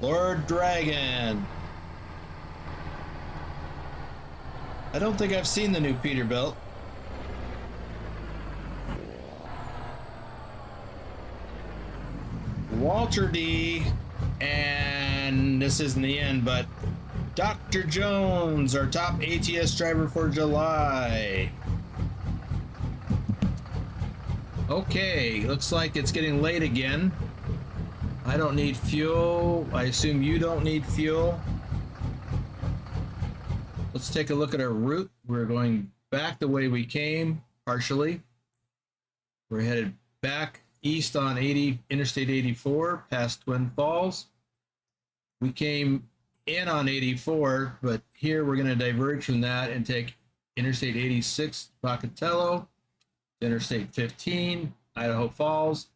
Lord Dragon. I don't think I've seen the new Peterbilt. Walter D, and this isn't the end, but Dr. Jones, our top ATS driver for July. Okay, looks like it's getting late again. I don't need fuel. I assume you don't need fuel. Let's take a look at our route. We're going back the way we came, partially. We're headed back east on Interstate 84, past Twin Falls. We came in on 84, but here we're going to diverge from that and take Interstate 86, Pocatello, Interstate 15, Idaho Falls,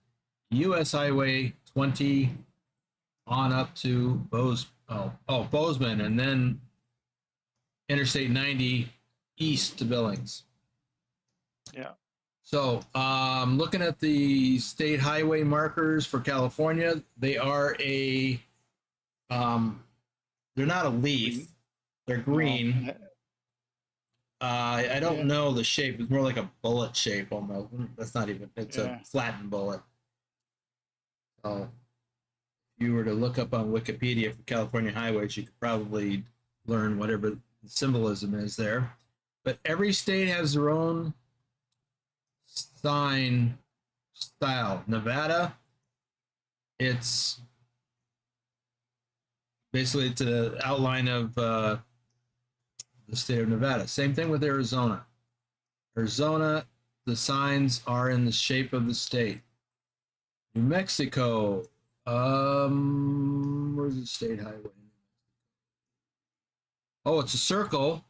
U.S. Highway 20, on up to Bozeman, and then Interstate 90 east to Billings. Yeah. So, looking at the state highway markers for California, they are they're not a leaf, they're green. I don't know the shape. It's more like a bullet shape almost. That's not even, it's a flattened bullet. So, if you were to look up on Wikipedia for California highways, you could probably learn whatever the symbolism is there. But every state has their own sign style. Nevada, it's basically it's an outline of the state of Nevada. Same thing with Arizona. Arizona, the signs are in the shape of the state. New Mexico, where's the state highway? Oh, it's a circle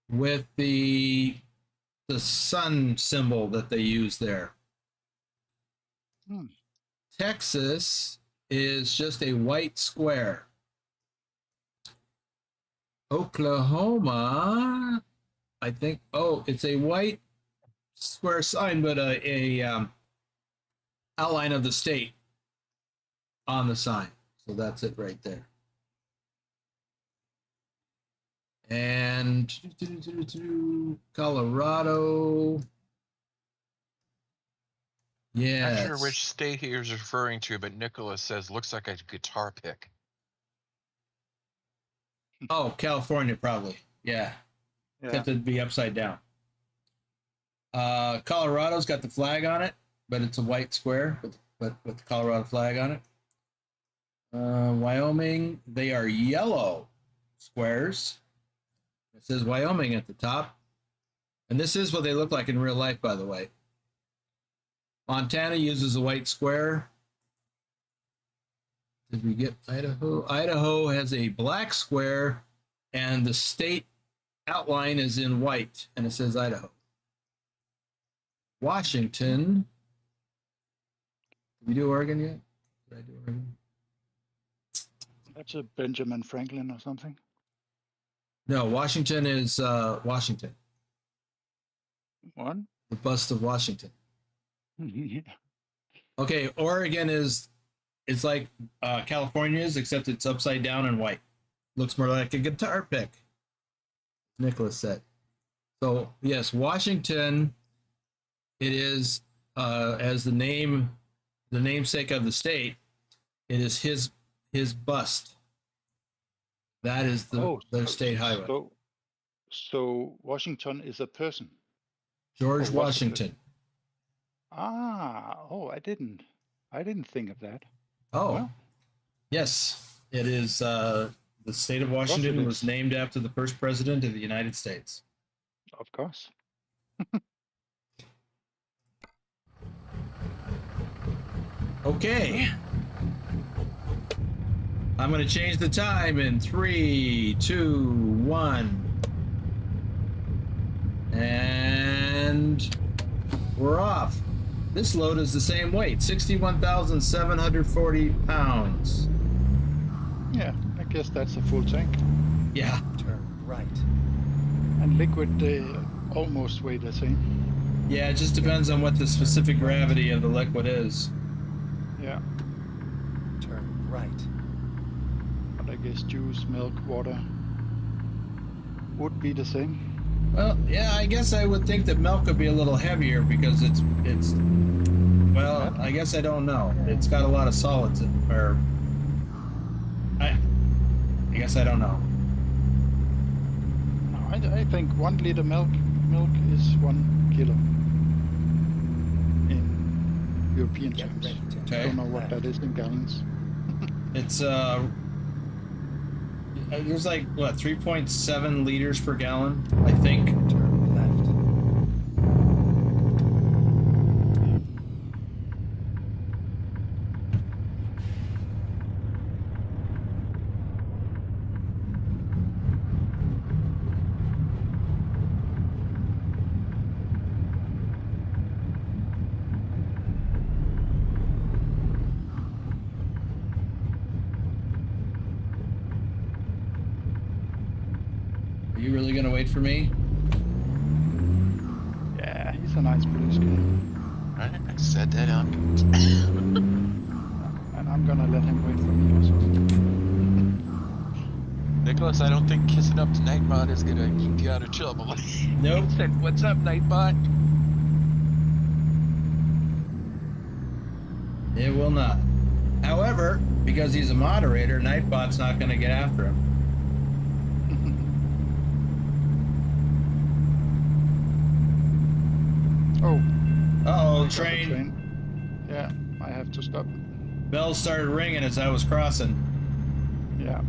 with the sun symbol that they use there. Texas is just a white square. Oklahoma, I think, it's a white square sign, but a outline of the state on the sign. So that's it right there. And Colorado. Yeah. Not sure which state he is referring to, but Nicholas says looks like a guitar pick. Oh, California, probably. Yeah. Except it'd be upside down. Colorado's got the flag on it, but it's a white square with the Colorado flag on it. Wyoming, they are yellow squares. It says Wyoming at the top. And this is what they look like in real life, by the way. Montana uses a white square. Did we get Idaho? Idaho has a black square, and the state outline is in white, and it says Idaho. Washington. Did we do Oregon yet? Did I do Oregon? That's a Benjamin Franklin or something. No, Washington is Washington. What? The bust of Washington. Yeah. Okay, Oregon it's like California's, except it's upside down and white. Looks more like a guitar pick, Nicholas said. So yes, Washington, it is as the namesake of the state, it is his bust. That is their state highway. So Washington is a person. George Washington. I didn't think of that. Oh, well, yes, it is. The state of Washington was named after the first president of the United States. Of course. Okay. I'm going to change the time in 3, 2, 1. And we're off. This load is the same weight, 61,740 pounds. Yeah, I guess that's a full tank. Yeah. Turn right. And liquid, they almost weigh the same. Yeah, it just depends on what the specific gravity of the liquid is. Yeah. Turn right. But I guess juice, milk, water would be the same. Well, yeah, I guess I would think that milk would be a little heavier because it's well, I guess I don't know. It's got a lot of solids or I guess I don't know. No, I think 1 liter milk is 1 kilo in European Get terms. ready to Okay. I don't know what that is in gallons. It's there's like what 3.7 liters per gallon, I think. turn left. Are you really gonna wait for me? Yeah, he's a nice police guy. I said that up. And I'm gonna let him wait for me also. Nicholas, I don't think kissing up to Nightbot is gonna keep you out of trouble. Nope. He said, "What's up, Nightbot?" It will not. However, because he's a moderator, Nightbot's not gonna get after him. Oh, Uh-oh, I got a train. Yeah, I have to stop. Bells started ringing as I was crossing. Yeah.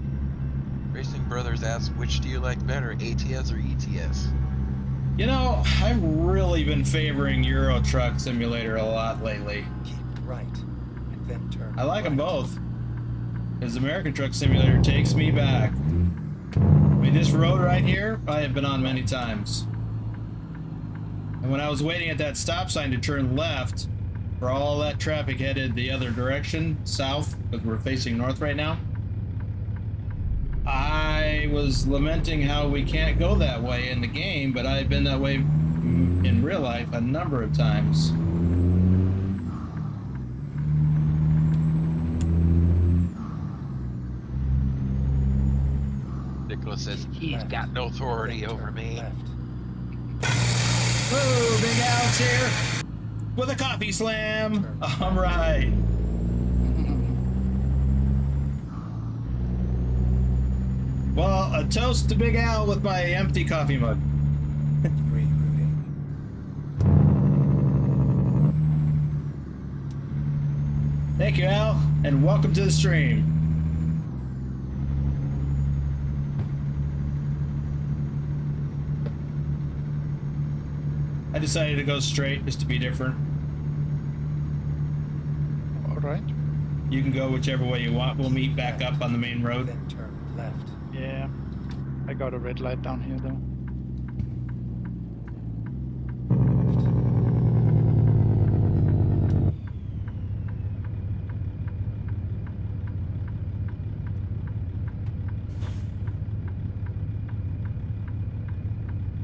Racing Brothers asks, which do you like better, ATS or ETS? You know, I've really been favoring Euro Truck Simulator a lot lately. Keep right. And then turn I like them right. both. Because American Truck Simulator takes me back. I mean, this road right here, I have been on many times. And when I was waiting at that stop sign to turn left, for all that traffic headed the other direction, south, because we're facing north right now, I was lamenting how we can't go that way in the game, but I had been that way in real life a number of times. Nicholas says, he's got no authority Then over turn me. left. Whoa, Big Alex here with a coffee slam. All right. Well, a toast to Big Al with my empty coffee mug. Rerouting. Thank you, Al, and welcome to the stream. I decided to go straight just to be different. All right. You can go whichever way you want. We'll meet back up on the main road. Then turn left. Yeah. I got a red light down here though.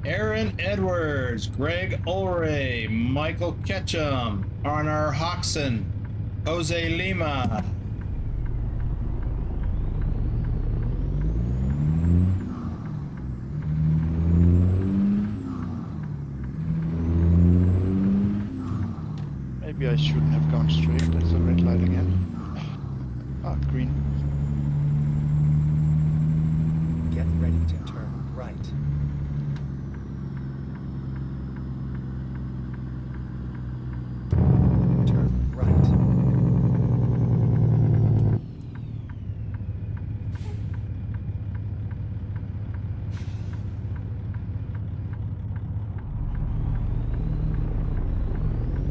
Aaron Edwards, Greg Ulray, Michael Ketchum, Arnar Hoxson, Jose Lima. Maybe I shouldn't have gone straight. There's a red light again. Ah, green. Get ready to turn right. Turn right.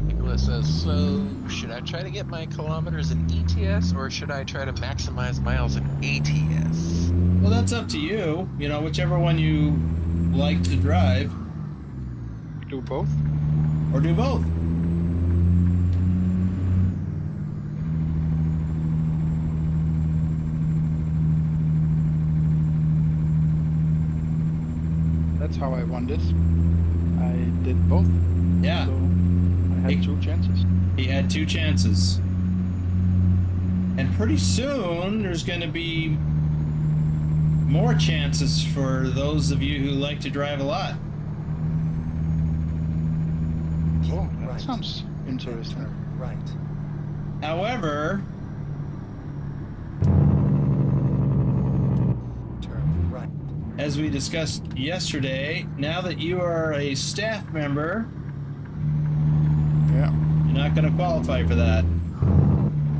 Nicholas says, so should I try to get my kilometers in ETS or should I try to maximize miles in ATS? Well, that's up to you. You know, whichever one you like to drive, Do both. or do both. That's how I won this. I did both. Yeah, So I had 2 chances. he had 2 chances. And pretty soon, there's going to be more chances for those of you who like to drive a lot. Oh, Keep that right. sounds interesting. Turn right. However, Turn right. as we discussed yesterday, now that you are a staff member, Yeah. you're not going to qualify for that.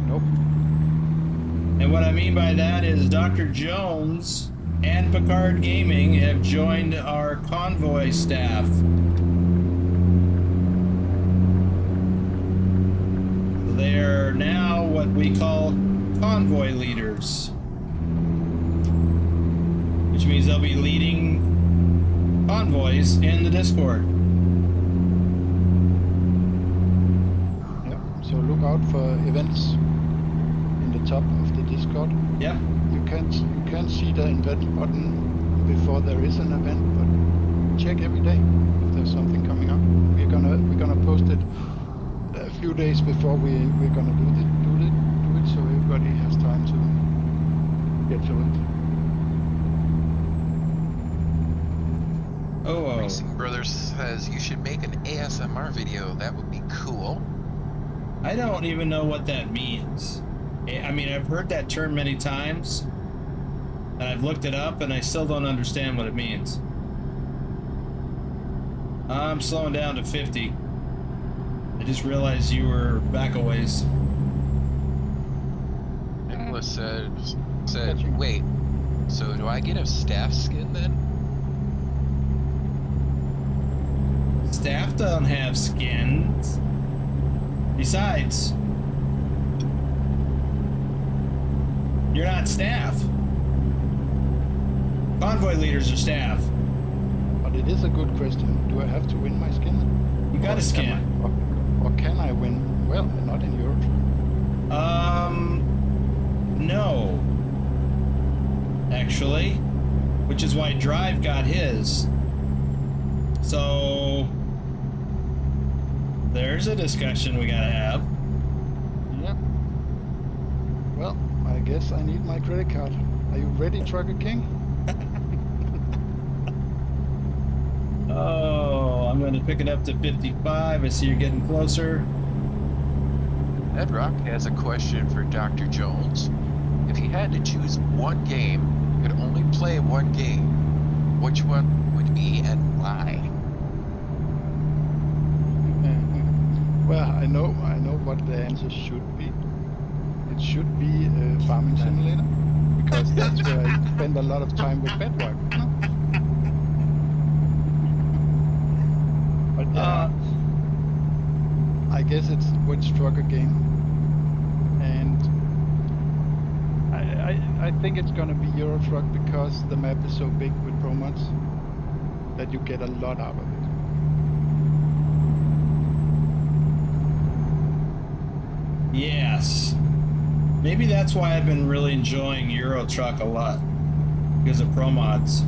Nope. And what I mean by that is Dr.Jones and Picard Gaming have joined our Convoy staff. They are now what we call convoy leaders, which means they'll be leading convoys in the Discord. Yeah. So look out for events in the top of the Discord. Yep. You can't see the event button before there is an event, but check every day if there's something coming up. We're gonna post it a few days before we're gonna do it, so everybody has time to get to it. Oh, Racing Brothers says you should make an ASMR video. That would be cool. I don't even know what that means. I mean, I've heard that term many times, and I've looked it up, and I still don't understand what it means. I'm slowing down to 50. I just realized you were back a ways. Nicholas said, Catching up. wait, so do I get a staff skin then? Staff don't have skins. Besides, you're not staff. Convoy leaders are staff. But it is a good question. Do I have to win my skin? You got a skin. Or can I win? Well, not in Europe. No. Actually, which is why Drive got his. So, there's a discussion we gotta have. Yeah. Well, I guess I need my credit card. Are you ready, Trucker King? Oh, I'm gonna pick it up to 55. I see you're getting closer. Bedrock has a question for Dr. Jones. If he had to choose one game, could only play one game, which one would it be and why? Well, I know what the answer should be. It should be a farming simulator, because that's where I spend a lot of time with Bedrock. You know? But yeah, I guess it's which trucker game, and I think it's gonna be Euro Truck because the map is so big with pro mods that you get a lot out of it. Yes. Maybe that's why I've been really enjoying Euro Truck a lot. Because of Pro Mods.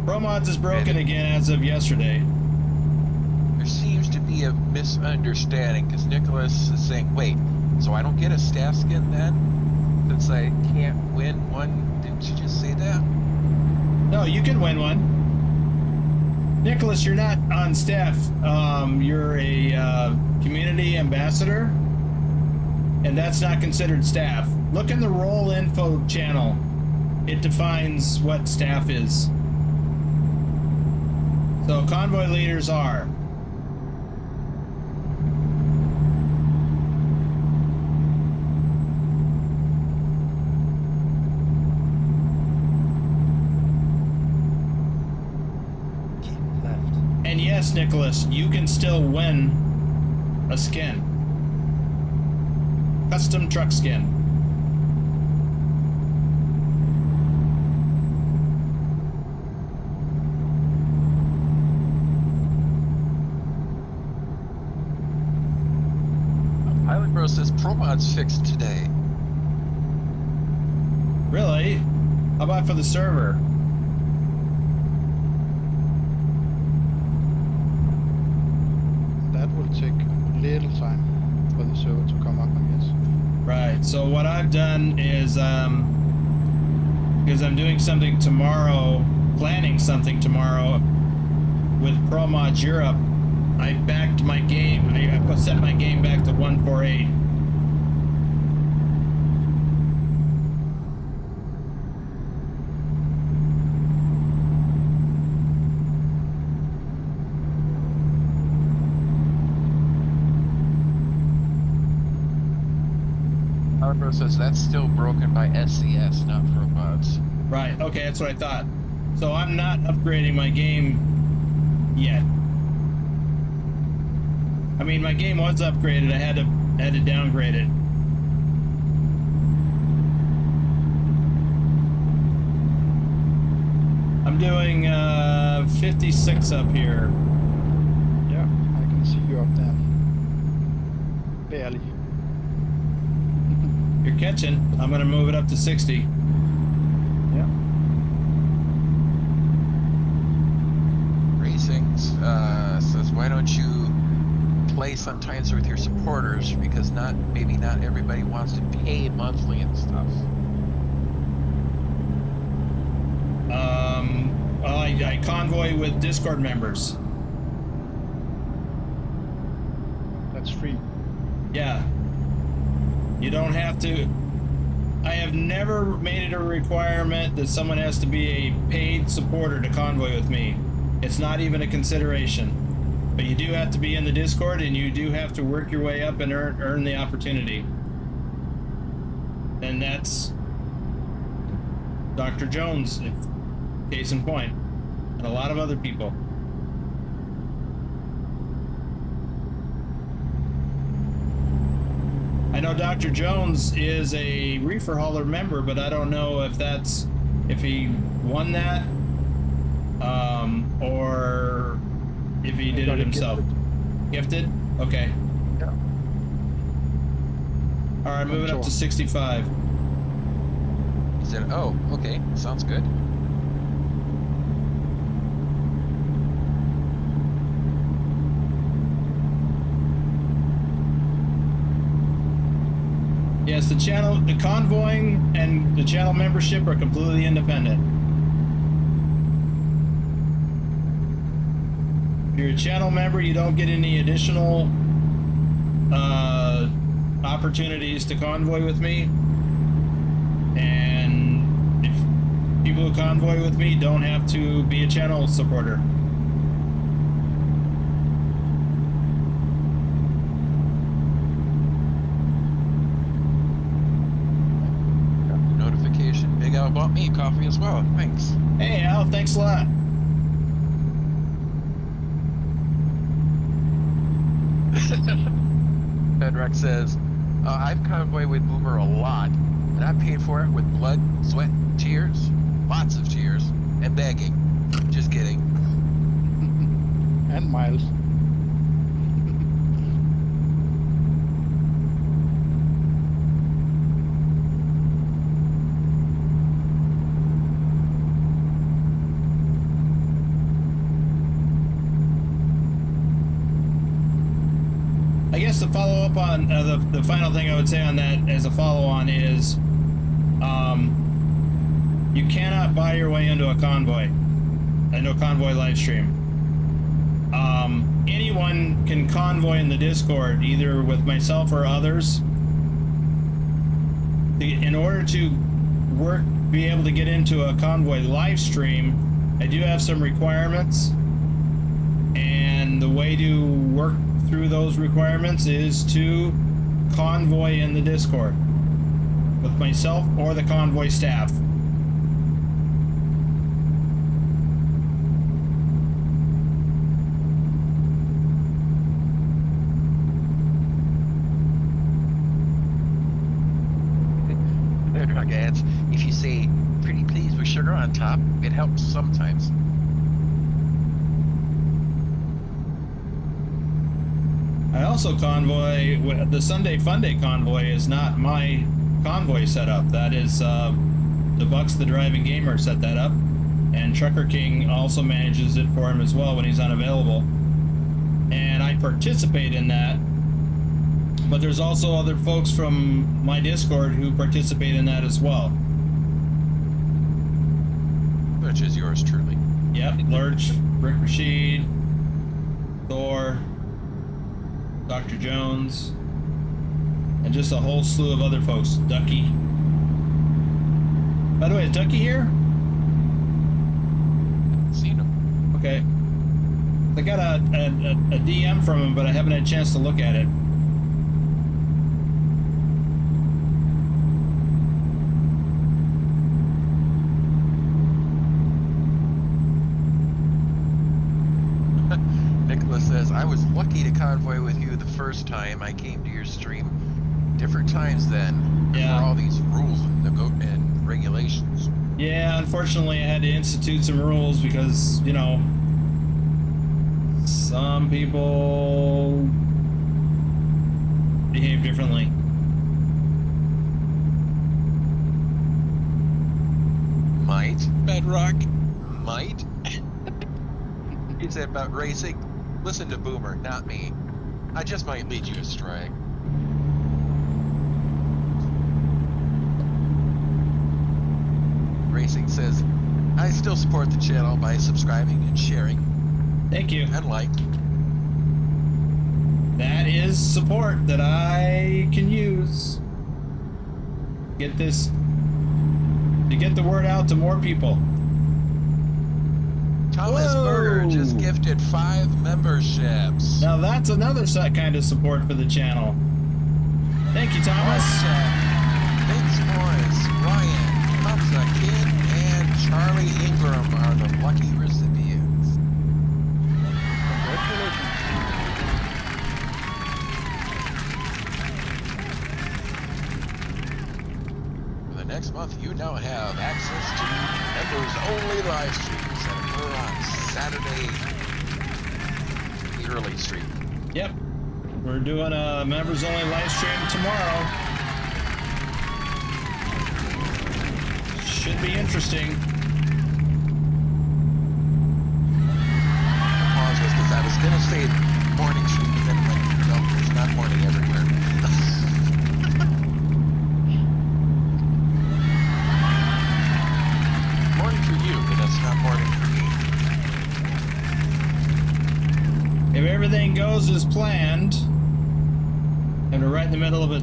Pro Mods is broken again as of yesterday. There seems to be a misunderstanding because Nicholas is saying, wait, so I don't get a staff skin then? Since I can't win one, didn't you just say that? No, you can win one. Nicholas, you're not on staff. You're a community ambassador, and that's not considered staff. Look in the role info channel. It defines what staff is. So convoy leaders are. Keep left. And yes, Nicholas, you can still win a skin. Custom truck skin. Pilot Bro says Pro Mods fixed today. Really? How about for the server? little time for the server to come up, I guess. Right. So what I've done is, because I'm doing something tomorrow, planning something tomorrow with Pro Mods Europe, I backed my game. I set my game back to 148. Bro says that's still broken by SCS, not Pro Mods. Right. Okay, that's what I thought. So I'm not upgrading my game yet. I mean, my game was upgraded. I had to downgrade it. I'm doing 56 up here. Yeah, I can see you up there. Barely. You're catching. I'm gonna move it up to 60. Yeah. Racing says, why don't you play sometimes with your supporters, because maybe not everybody wants to pay monthly and stuff. Well, I convoy with Discord members. That's free. Yeah. You don't have to. I have never made it a requirement that someone has to be a paid supporter to convoy with me. It's not even a consideration. But you do have to be in the Discord, and you do have to work your way up and earn the opportunity. And that's Dr.Jones, case in point, and a lot of other people. I know Dr. Jones is a reefer hauler member, but I don't know if he won that, or if he did it himself. Gifted? Okay. Yeah. All right, moving up to 65. He said, oh, okay, sounds good. Yes, the convoying and the channel membership are completely independent. If you're a channel member, you don't get any additional opportunities to convoy with me. And if people who convoy with me don't have to be a channel supporter. Big Al bought me coffee as well. Thanks. Hey Al, thanks a lot. Bedrock says, I've convoyed with Boomer a lot, and I paid for it with blood, sweat, tears, lots of tears, and begging. Just kidding. And miles. I guess the follow up on the final thing I would say on that as a follow on is you cannot buy your way into a convoy live stream. Anyone can convoy in the Discord, either with myself or others. In order to be able to get into a convoy live stream, I do have some requirements, and the way to work through those requirements is to convoy in the Discord with myself or the convoy staff. If you say pretty please with sugar on top, it helps sometimes. I also convoy. The Sunday Fun Day convoy is not my convoy setup. That is the Bucks, the Driving Gamer, set that up, and Trucker King also manages it for him as well when he's unavailable. And I participate in that but there's also other folks from my Discord who participate in that as well. Which is yours truly. Yep, Lurch, Rick Rashid, Thor, Dr.Jones, and just a whole slew of other folks. Ducky. By the way, is Ducky here? Seen him. Okay. I got a DM from him, but I haven't had a chance to look at it. Nicholas says, I was lucky to convoy with you the first time I came to your stream. Different times then. Yeah. For all these rules and regulations. Yeah, unfortunately I had to institute some rules because, you know, some people behave differently. Might, Bedrock? Might? He said about racing. Listen to Boomer, not me. I just might lead you astray. Racing says, I still support the channel by subscribing and sharing Thank you. and like. That is support that I can use. Get this, to get the word out to more people. Thomas Whoa. Berger just gifted 5 memberships. Now that's another kind of support for the channel. Thank you, Thomas. Vince Morris, Ryan, Hamza Kid, and Charlie Ingram are the lucky recipients. Congratulations. For the next month, you now have access to members-only live streams that occur on Saturday, the early stream. Yep. We're doing a members only live stream tomorrow. Should be interesting. Pause was because I was going to say morning stream, but then I'm like, no, it's not morning everywhere. Morning for you, but that's not morning for me. If everything goes as planned, and we're right in the middle of a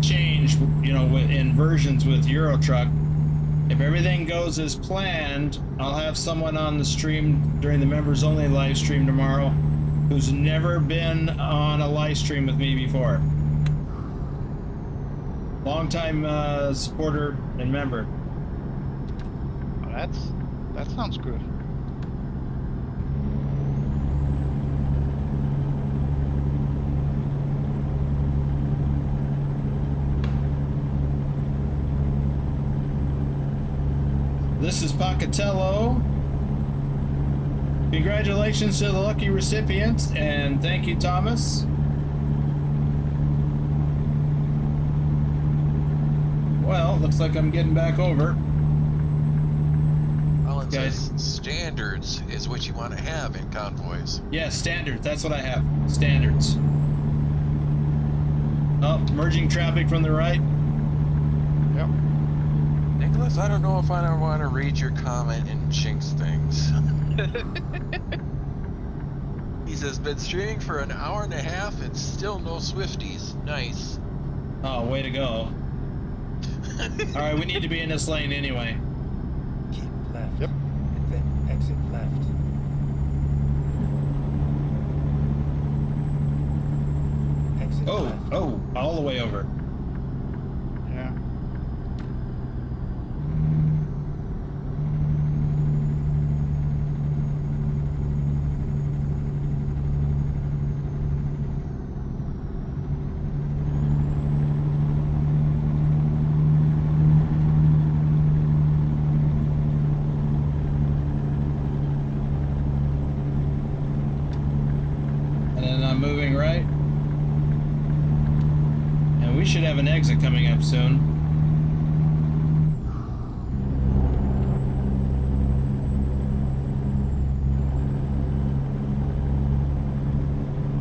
change, you know, in versions with Eurotruck. If everything goes as planned, I'll have someone on the stream during the members only live stream tomorrow who's never been on a live stream with me before. Longtime supporter and member. Well, that sounds good. This is Pocatello. Congratulations to the lucky recipients, and thank you, Thomas. Well, looks like I'm getting back over. Alan Guys. says standards is what you want to have in convoys. Yeah, standards. That's what I have. Standards. Oh, merging traffic from the right. Yep. Nicholas, I don't know if I don't want to read your comment and jinx things. He says, been streaming for an hour and a half and still no Swifties. Nice. Oh, way to go. All right, we need to be in this lane anyway. Keep left. Yep. And then exit left. Exit Oh, left. oh, all the way over. Yeah. And then I'm moving right. And we should have an exit coming up soon.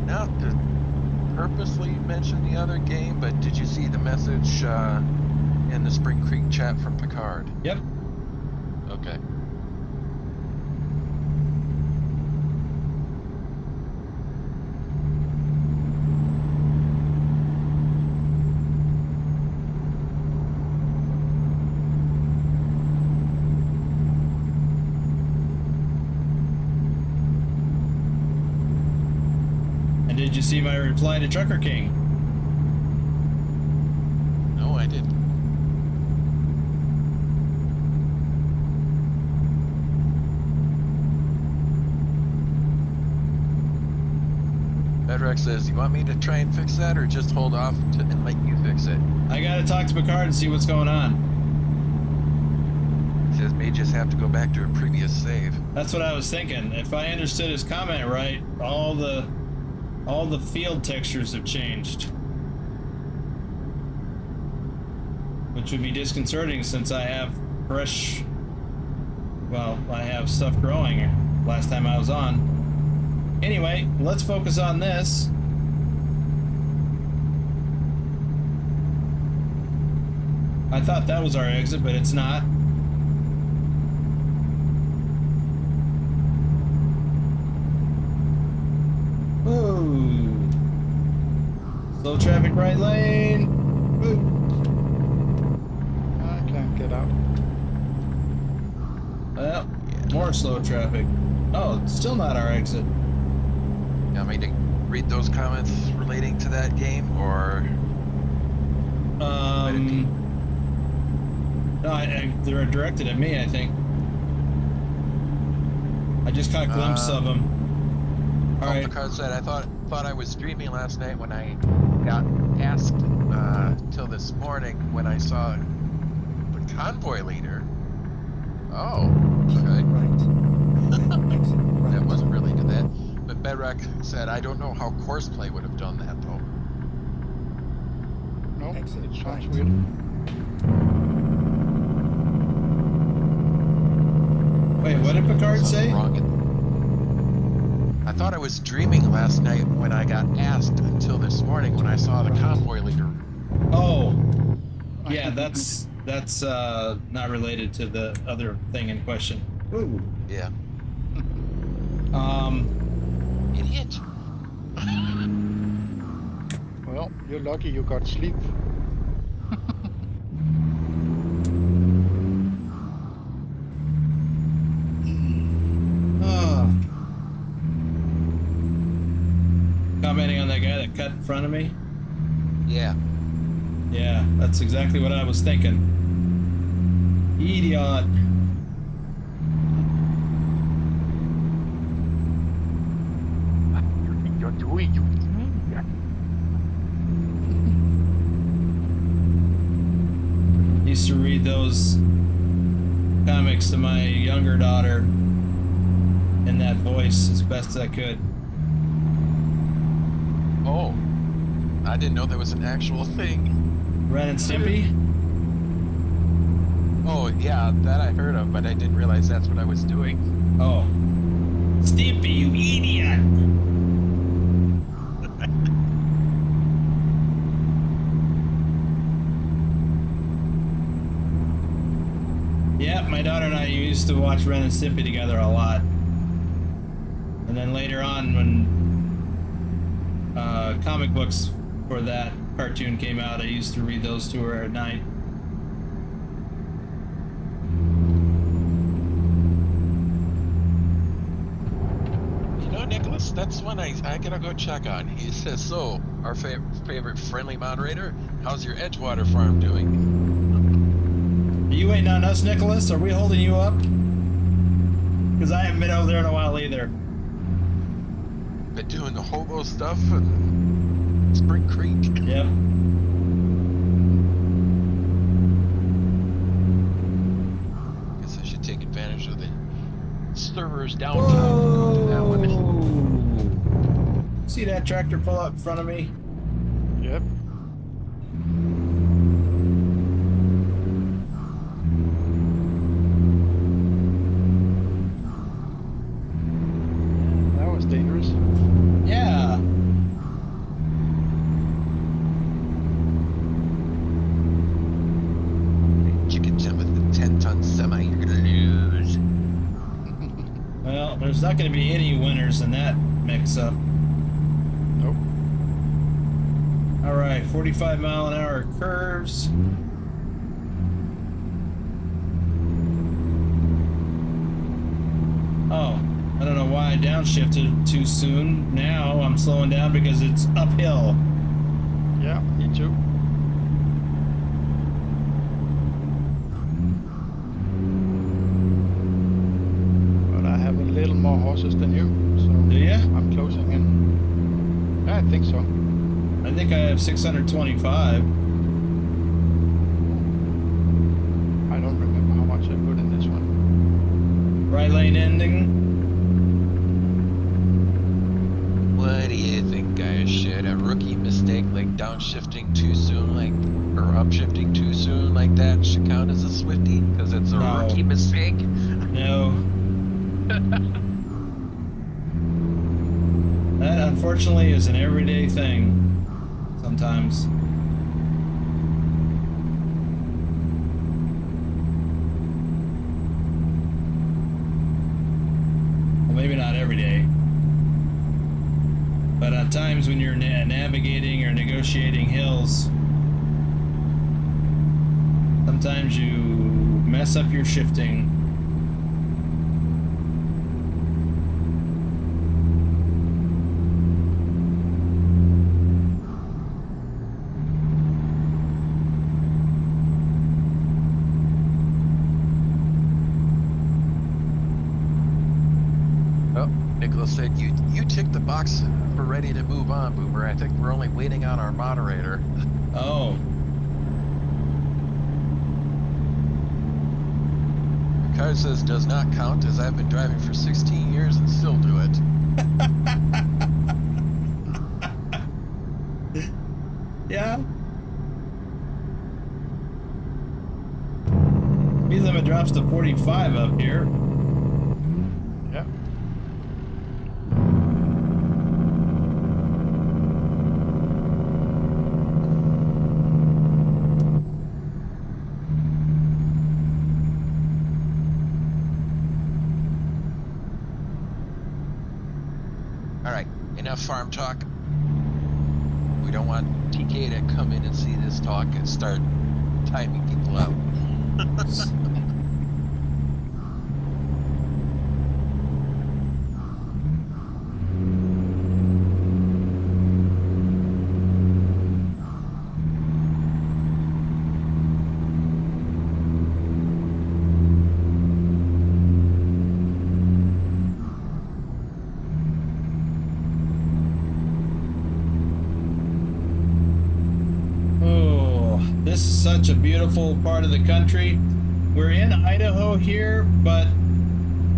Now, purposely mention the other game, but did you see the message in the Spring Creek chat from Picard? Yep. Okay. And did you see my reply to Trucker King? No, I didn't. Bedrock says, you want me to try and fix that, or just hold off and let you fix it? I gotta talk to Picard and see what's going on. He says, may just have to go back to a previous save. That's what I was thinking. If I understood his comment right, all the field textures have changed. Which would be disconcerting since I have fresh... Well, I have stuff growing last time I was on. Anyway, let's focus on this. I thought that was our exit, but it's not. Ooh. Slow traffic right lane. Ooh. I can't get out. Well, more slow traffic. Oh, it's still not our exit. You want me to read those comments relating to that game, or... No, they're directed at me, I think. I just caught a glimpse of them. All right. Picard said, I thought I was dreaming last night when I got asked till this morning when I saw the convoy leader. Oh, okay. Right. Exit right. That wasn't really to that. But Bedrock said, I don't know how Courseplay would have done that, though. No, Exit it sounds right. weird. Wait, what did Picard say? I thought I was dreaming last night when I got asked until this morning when I saw the convoy leader. Oh, yeah, that's not related to the other thing in question. Ooh. Yeah. Idiot. Well, you're lucky you got sleep. Commenting on that guy that cut in front of me? Yeah. Yeah, that's exactly what I was thinking. Idiot. What do you think you're doing, you idiot? Used to read those comics to my younger daughter in that voice as best I could. Oh, I didn't know there was an actual thing. Ren and Stimpy? Oh, yeah, that I heard of, but I didn't realize that's what I was doing. Oh. Stimpy, you idiot! Yeah, my daughter and I used to watch Ren and Stimpy together a lot. And then later on, when comic books for that cartoon came out, I used to read those to her at night. You know, Nicholas, that's one I gotta go check on. He says, so, our favorite friendly moderator, how's your Edgewater farm doing? Are you waiting on us, Nicholas? Are we holding you up? Because I haven't been over there in a while either. Been doing the hobo stuff and Spring Creek. Yep. Guess I should take advantage of the servers downtime. To that one. See that tractor pull up in front of me? Yep. That was dangerous. Yeah. There's not going to be any winners in that mix-up. Nope. All right, 45-mile-an-hour curves. Oh, I don't know why I downshifted too soon. Now I'm slowing down because it's uphill. Yeah, me too. But I have a little more horses than you, so Do ya? I'm closing in. Yeah, I think so. I think I have 625. I don't remember how much I put in this one. Right lane ending. What do you think, guys? Should a rookie mistake like downshifting too soon, or upshifting too soon like that should count as a Swiftie? Because it's a No. rookie mistake? No. That unfortunately is an everyday thing. Sometimes. Well, maybe not every day. But at times when you're navigating or negotiating hills, sometimes you mess up your shifting. Nicholas said you ticked the box for ready to move on, Boomer. I think we're only waiting on our moderator. Oh. Your card says does not count, as I've been driving for 16 years and still do it. Yeah. Speed limit drops to 45 up here. Yeah. Alright, enough farm talk. We don't want TK to come in and see this talk and start timing people out. This is such a beautiful part of the country. We're in Idaho here, but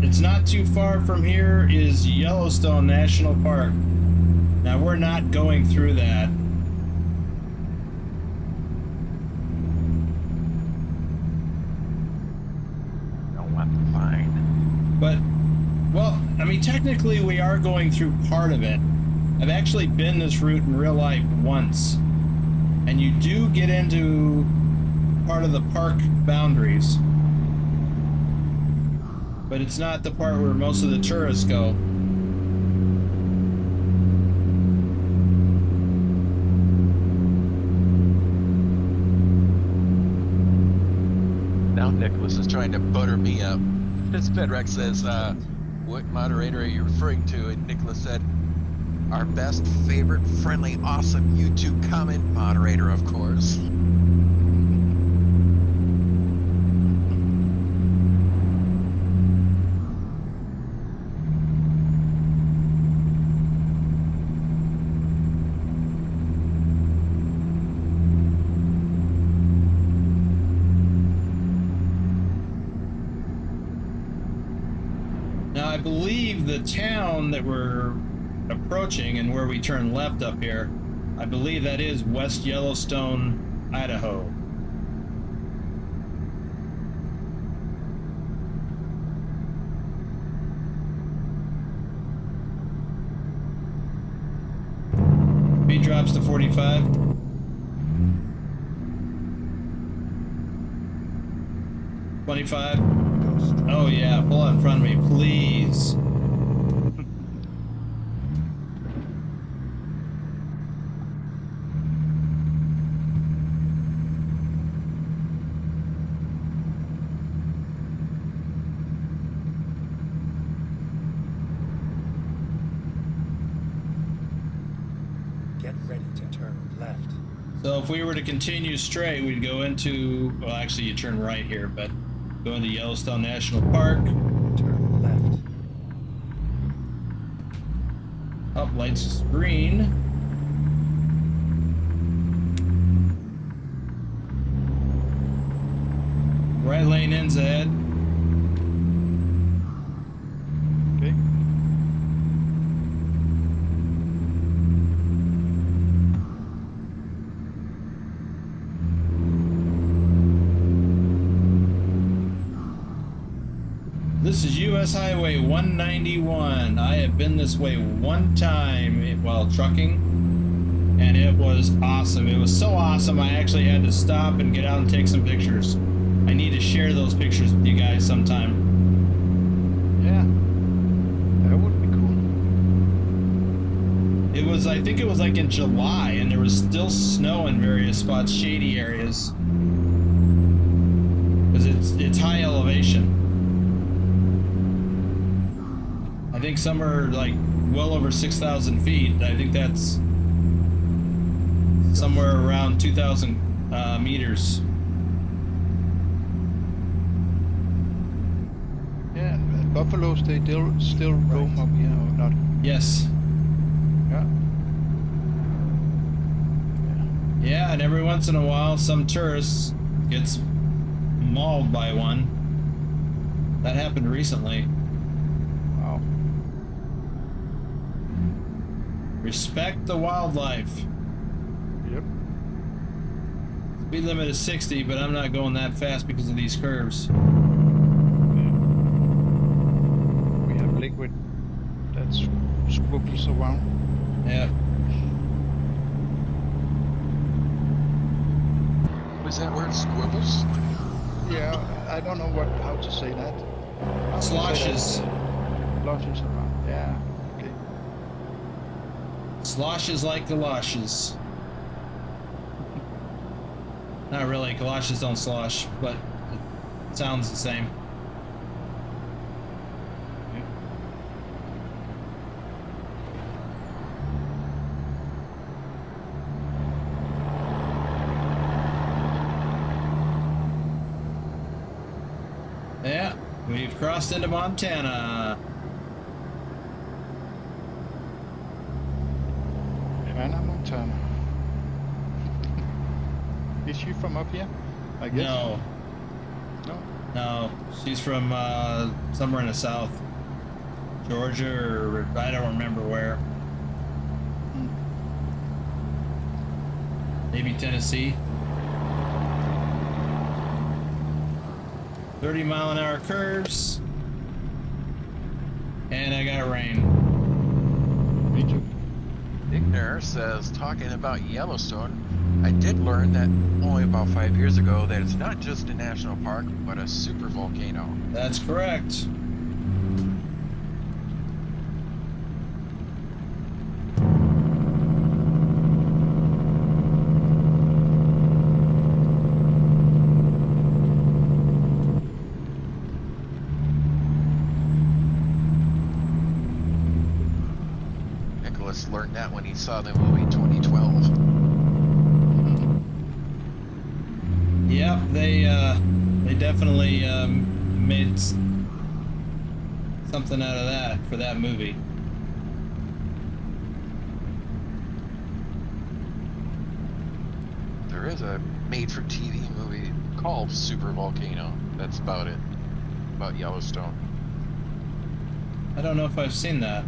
it's not too far from here is Yellowstone National Park. Now we're not going through that. Don't want the fine. But, well, I mean, technically we are going through part of it. I've actually been this route in real life once. And you do get into part of the park boundaries. But it's not the part where most of the tourists go. Now Nicholas is trying to butter me up. This Bedrex says, what moderator are you referring to? And Nicholas said, our best, favorite, friendly, awesome YouTube comment moderator, of course. Now I believe the town that we're approaching and where we turn left up here, I believe that is West Yellowstone, Idaho. Speed drops to 45. $25. Oh yeah, pull out in front of me, please. Turn left. So if we were to continue straight, we'd go into, well, actually you turn right here, but go into Yellowstone National Park. Turn left. Up, lights green. Right lane ends ahead. Okay. This is US Highway 191. I have been this way one time while trucking, and it was awesome. It was so awesome, I actually had to stop and get out and take some pictures. I need to share those pictures with you guys sometime. Yeah. That would be cool. It was, I think it was like in July, and there was still snow in various spots, shady areas. Because it's high elevation. I think some are like well over 6,000 feet. I think that's somewhere around 2,000 meters. Yeah, and buffaloes, they still roam up here or not? Yes. Yeah. Yeah, and every once in a while, some tourist gets mauled by one. That happened recently. Wow. Respect the wildlife. Yep. Speed limit is 60, but I'm not going that fast because of these curves. We have liquid that squibbles around. Yeah. Was that word squibbles? Yeah, I don't know how to say that. How to say Sloshes. that? Sloshes around. Yeah. Okay. Sloshes like galoshes. Not really, galoshes don't slosh, but it sounds the same. Yeah, we've crossed into Montana. Hannah Montana. Is she from up here? I guess. No, No. no, she's from somewhere in the south. Georgia, or I don't remember where. Maybe Tennessee. 30-mile-an-hour curves. And I got rain. Me too. Igner says, talking about Yellowstone, I did learn that only about 5 years ago that it's not just a national park, but a super volcano. That's correct. Nicholas learned that when he saw the movie 2012. Yep, they definitely made something out of that for that movie. There is a made-for-TV movie called Super Volcano. That's about it. About Yellowstone. I don't know if I've seen that.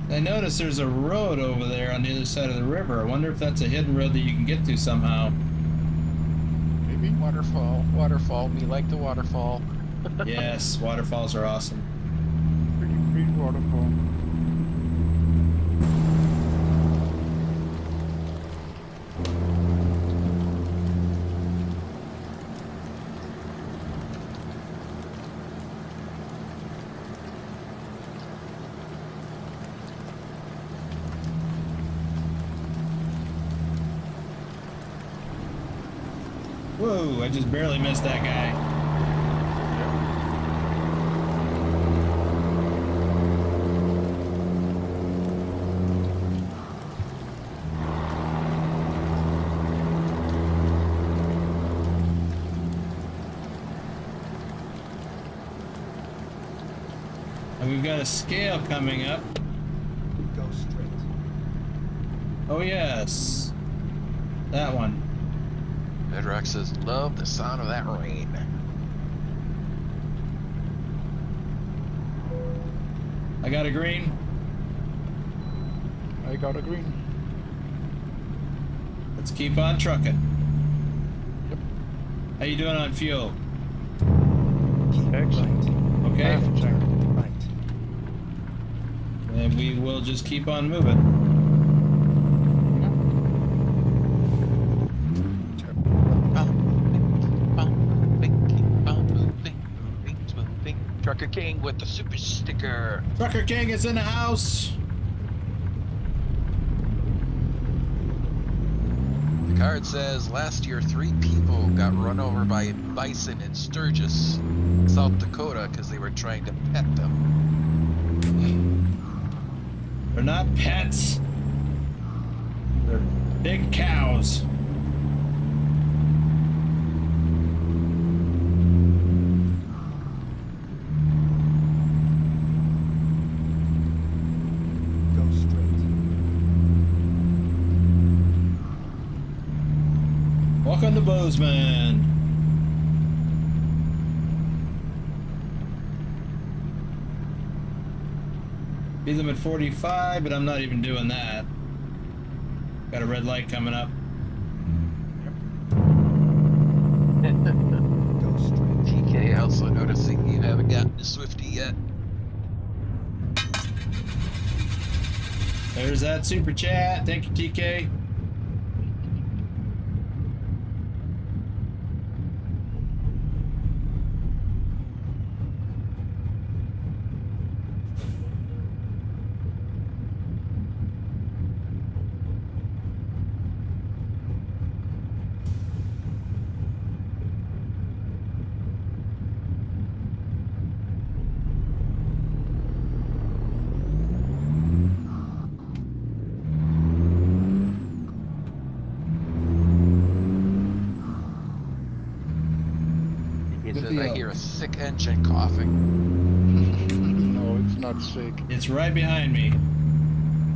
I noticed there's a road over there on the other side of the river. I wonder if that's a hidden road that you can get to somehow. Maybe. Waterfall. Waterfall. We like the waterfall. Yes, waterfalls are awesome. Pretty green waterfall. Whoa, I just barely missed that guy. And we've got a scale coming up. Go straight. Oh yes, that one. Bedrock says, love the sound of that rain. I got a green. I got a green. Let's keep on trucking. Yep. How you doing on fuel? Keep Excellent. right. Okay. Half tank. Turn right. And we will just keep on moving. Turn right. Moving. Trucker King with the super sticker. Trucker King is in the house. The card says last year 3 people got run over by a bison in Sturgis, South Dakota, because they were trying to pet them. They're not pets. They're big cows. Go straight. Welcome to Bozeman. Be them at 45, but I'm not even doing that. Got a red light coming up. Go straight. TK also noticing you haven't gotten to Swifty yet. There's that super chat. Thank you, TK. He Good says, deal. I hear a sick engine coughing. No, it's not sick. It's right behind me.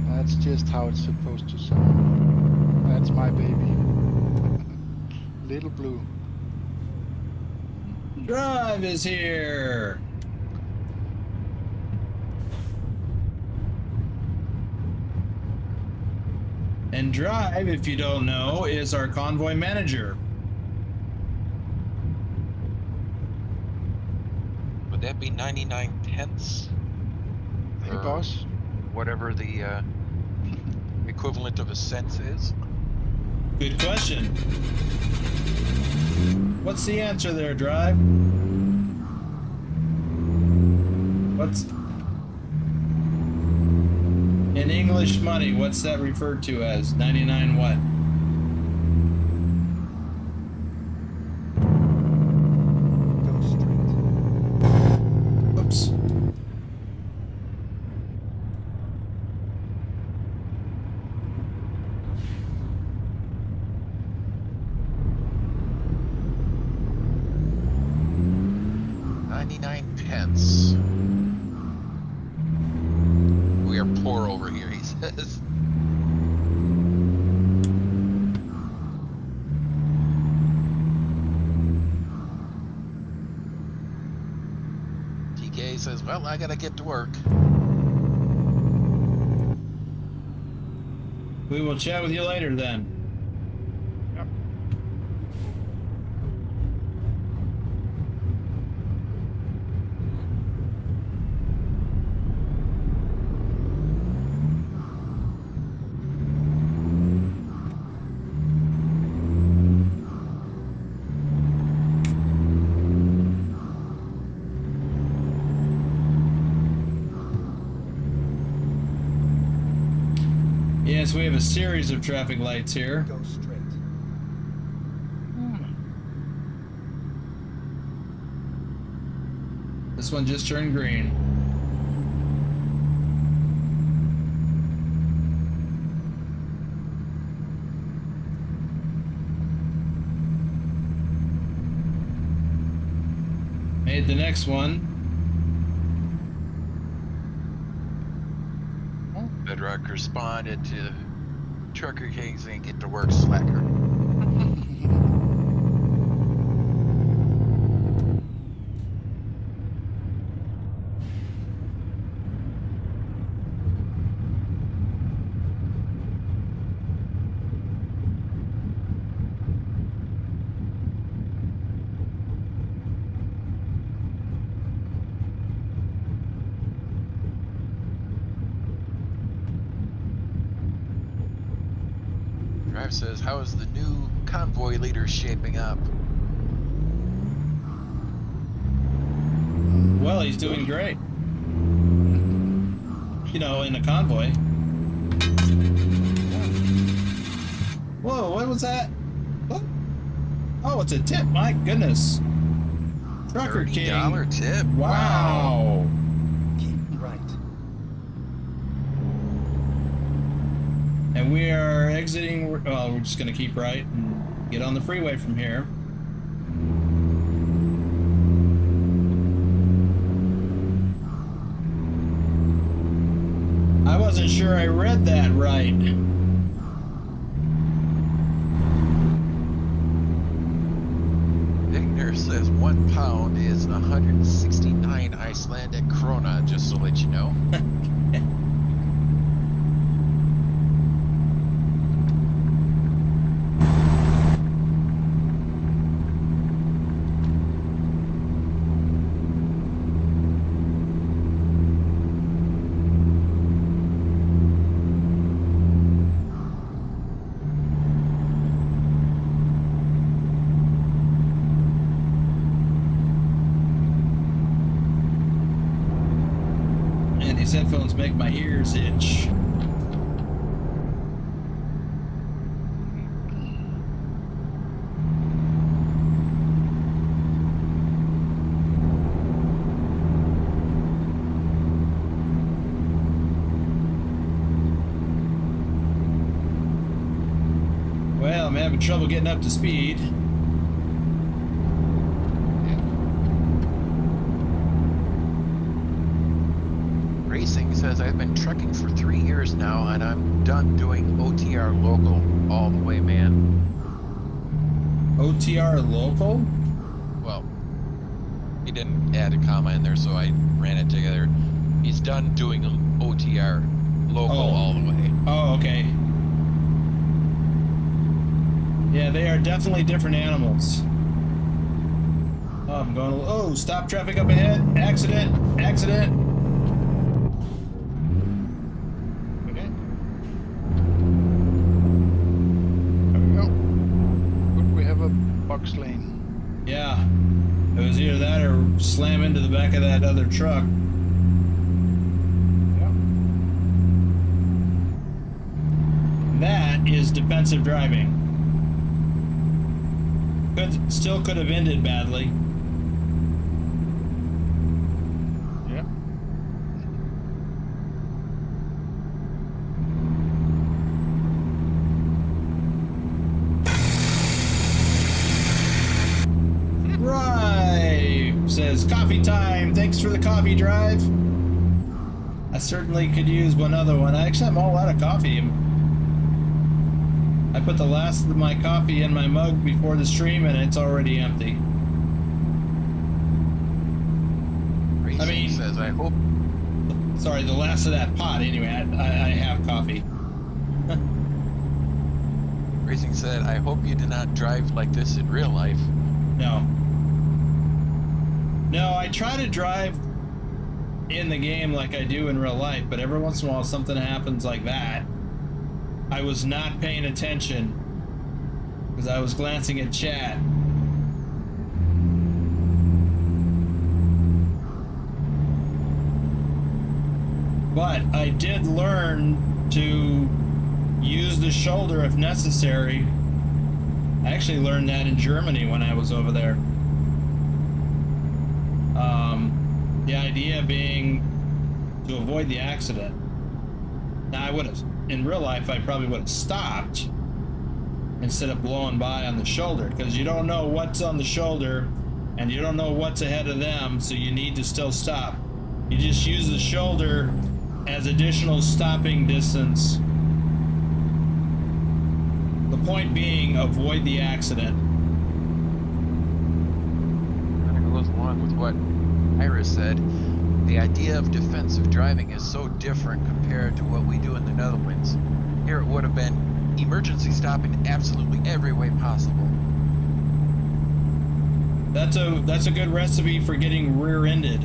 That's just how it's supposed to sound. That's my baby. Little Blue. Drive is here. And Drive, if you don't know, is our convoy manager. Would that be 99 tenths? Hey, Or boss. whatever the equivalent of a cent is? Good question. What's the answer there, Drive? What's in English money? What's that referred to as? 99 what? Go straight. Oops. Pence. We are poor over here, he says. TK says, well, I gotta get to work. We will chat with you later then. Yep. Yes, we have a series of traffic lights here. Go straight. This one just turned green. Made the next one. Bedrock responded to Trucker Kings and get to work, slacker. Drive says, how is the new convoy leader shaping up? Well, he's doing great. You know, in a convoy. Whoa, what was that? What? Oh, it's a tip. My goodness. Trucker King. $30 tip. Wow. Keep right. And we are exiting. Well, we're just going to keep right and get on the freeway from here. I wasn't sure I read that right. Igner says 1 pound is 169 Icelandic krona, just to let you know. These headphones make my ears itch. Well, I'm having trouble getting up to speed. Racing says, I've been trucking for 3 years now, and I'm done doing OTR local all the way, man. OTR local? Well, he didn't add a comma in there, so I ran it together. He's done doing OTR local all the way. Oh, okay. Yeah, they are definitely different animals. Oh, I'm going. Oh, stop traffic up ahead. Accident. Accident. Okay. There we go. Good, we have a box lane. Yeah. It was either that or slam into the back of that other truck. Yeah. That is defensive driving. Still could have ended badly. Yeah. Right, says coffee time. Thanks for the coffee drive. I certainly could use one other one. Actually, I'm all out of coffee. I put the last of my coffee in my mug before the stream and it's already empty. Racing I mean- says, I hope Sorry, the last of that pot anyway. I have coffee. Racing said, I hope you do not drive like this in real life. No. No, I try to drive in the game like I do in real life, but every once in a while something happens like that. I was not paying attention because I was glancing at chat. But I did learn to use the shoulder if necessary. I actually learned that in Germany when I was over there. idea being to avoid the accident. Now, I would have, in real life, I probably would have stopped instead of blowing by on the shoulder, because you don't know what's on the shoulder and you don't know what's ahead of them, so you need to still stop. You just use the shoulder as additional stopping distance. The point being, avoid the accident. Kind of goes along with what Iris said. The idea of defensive driving is so different compared to what we do in the Netherlands. Here it would have been emergency stop in absolutely every way possible. That's a good recipe for getting rear-ended.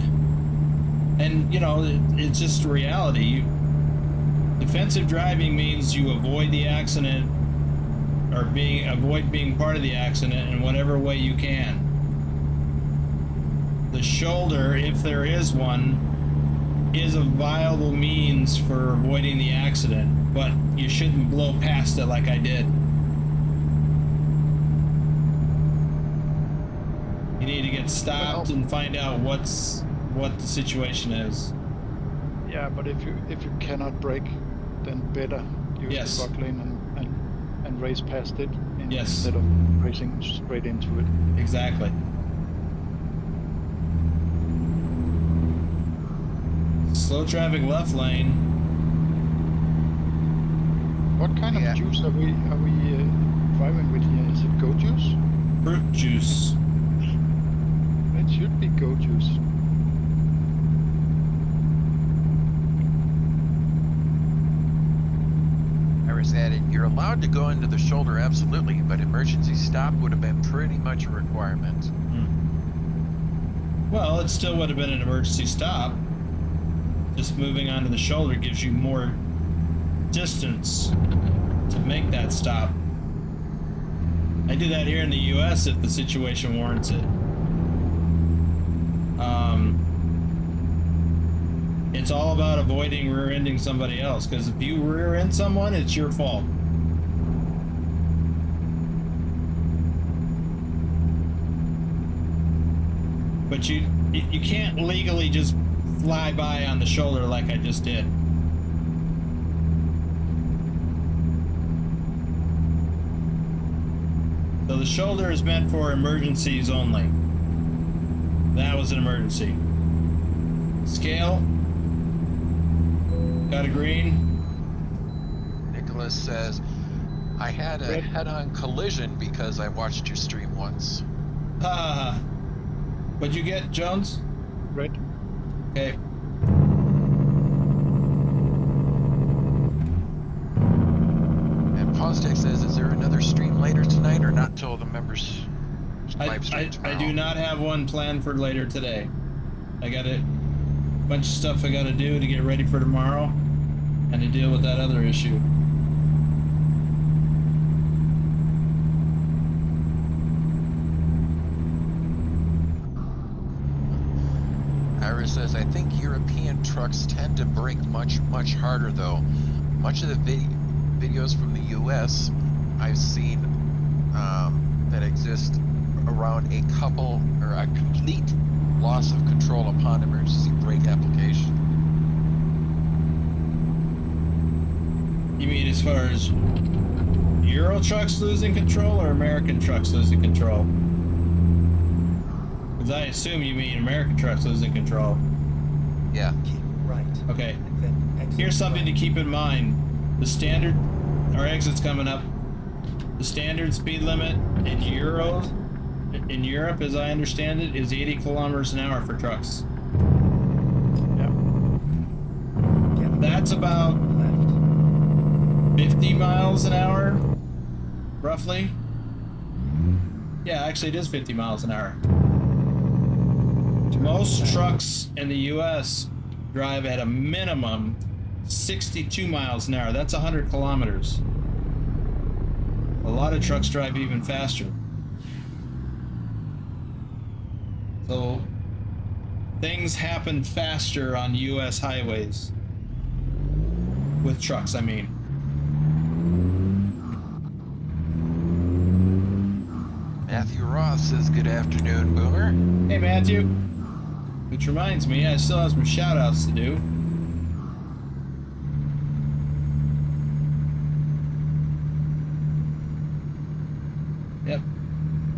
And, you know, it's just reality. Defensive driving means you avoid the accident, or avoid being part of the accident in whatever way you can. The shoulder, if there is one, is a viable means for avoiding the accident, but you shouldn't blow past it like I did. You need to get stopped and find out what the situation is. Yeah, but if you cannot brake, then better use the truck lane and race past it instead of racing straight into it. Exactly. Slow traffic left lane. What kind of juice are we driving with here? Is it goat juice? Fruit juice. It should be goat juice. Iris added, you're allowed to go into the shoulder, absolutely, but emergency stop would have been pretty much a requirement. Well, it still would have been an emergency stop. Just moving onto the shoulder gives you more distance to make that stop. I do that here in the US if the situation warrants it. It's all about avoiding rear-ending somebody else, because if you rear-end someone, it's your fault. But you can't legally just fly by on the shoulder like I just did. So the shoulder is meant for emergencies only. That was an emergency. Scale. Got a green. Nicholas says, I had a head-on collision because I watched your stream once. Ha. What'd you get, Jones? Red. Okay. And Postek says, is there another stream later tonight or not till the members live stream tomorrow? I do not have one planned for later today. I got a bunch of stuff I got to do to get ready for tomorrow and to deal with that other issue. Iris says, I think European trucks tend to brake much, much harder though. Much of the videos from the US I've seen that exist around a couple or a complete loss of control upon emergency brake application. You mean as far as Euro trucks losing control or American trucks losing control? Because I assume you mean American trucks losing control. Yeah. Keep right. Okay. And then exit Here's something to right. keep in mind. The standard, our exit's coming up. The standard speed limit in Europe, as I understand it, is 80 kilometers an hour for trucks. Yeah. Get That's about left. 50 miles an hour, roughly. Yeah, actually it is 50 miles an hour. Most trucks in the US drive at a minimum 62 miles an hour. That's 100 kilometers. A lot of trucks drive even faster. So things happen faster on US highways. With trucks, I mean. Matthew Ross says, good afternoon, Boomer. Hey, Matthew. Which reminds me, I still have some shout outs to do. Yep.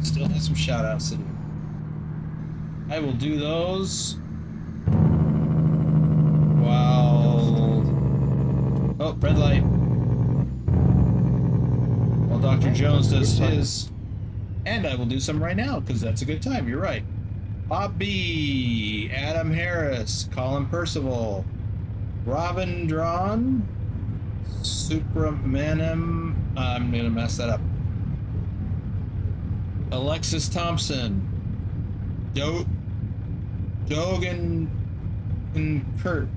Still have some shout outs to do. I will do those while... Oh, red light. While Dr. Jones does his. And I will do some right now, because that's a good time. You're right. Bob B, Adam Harris, Colin Percival, Robin Drawn, Supramanim, I'm going to mess that up. Alexis Thompson, Dogan and Kurt,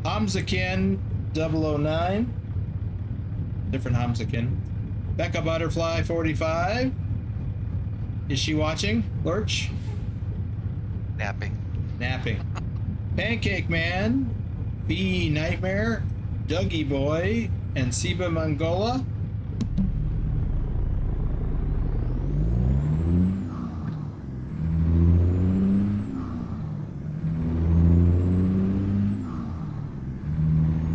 Hamzakin 009, different Hamzakin, Becca Butterfly 45. Is she watching, Lurch? Napping. Napping. Pancake Man, B Nightmare, Dougie Boy, and Siba Mongola.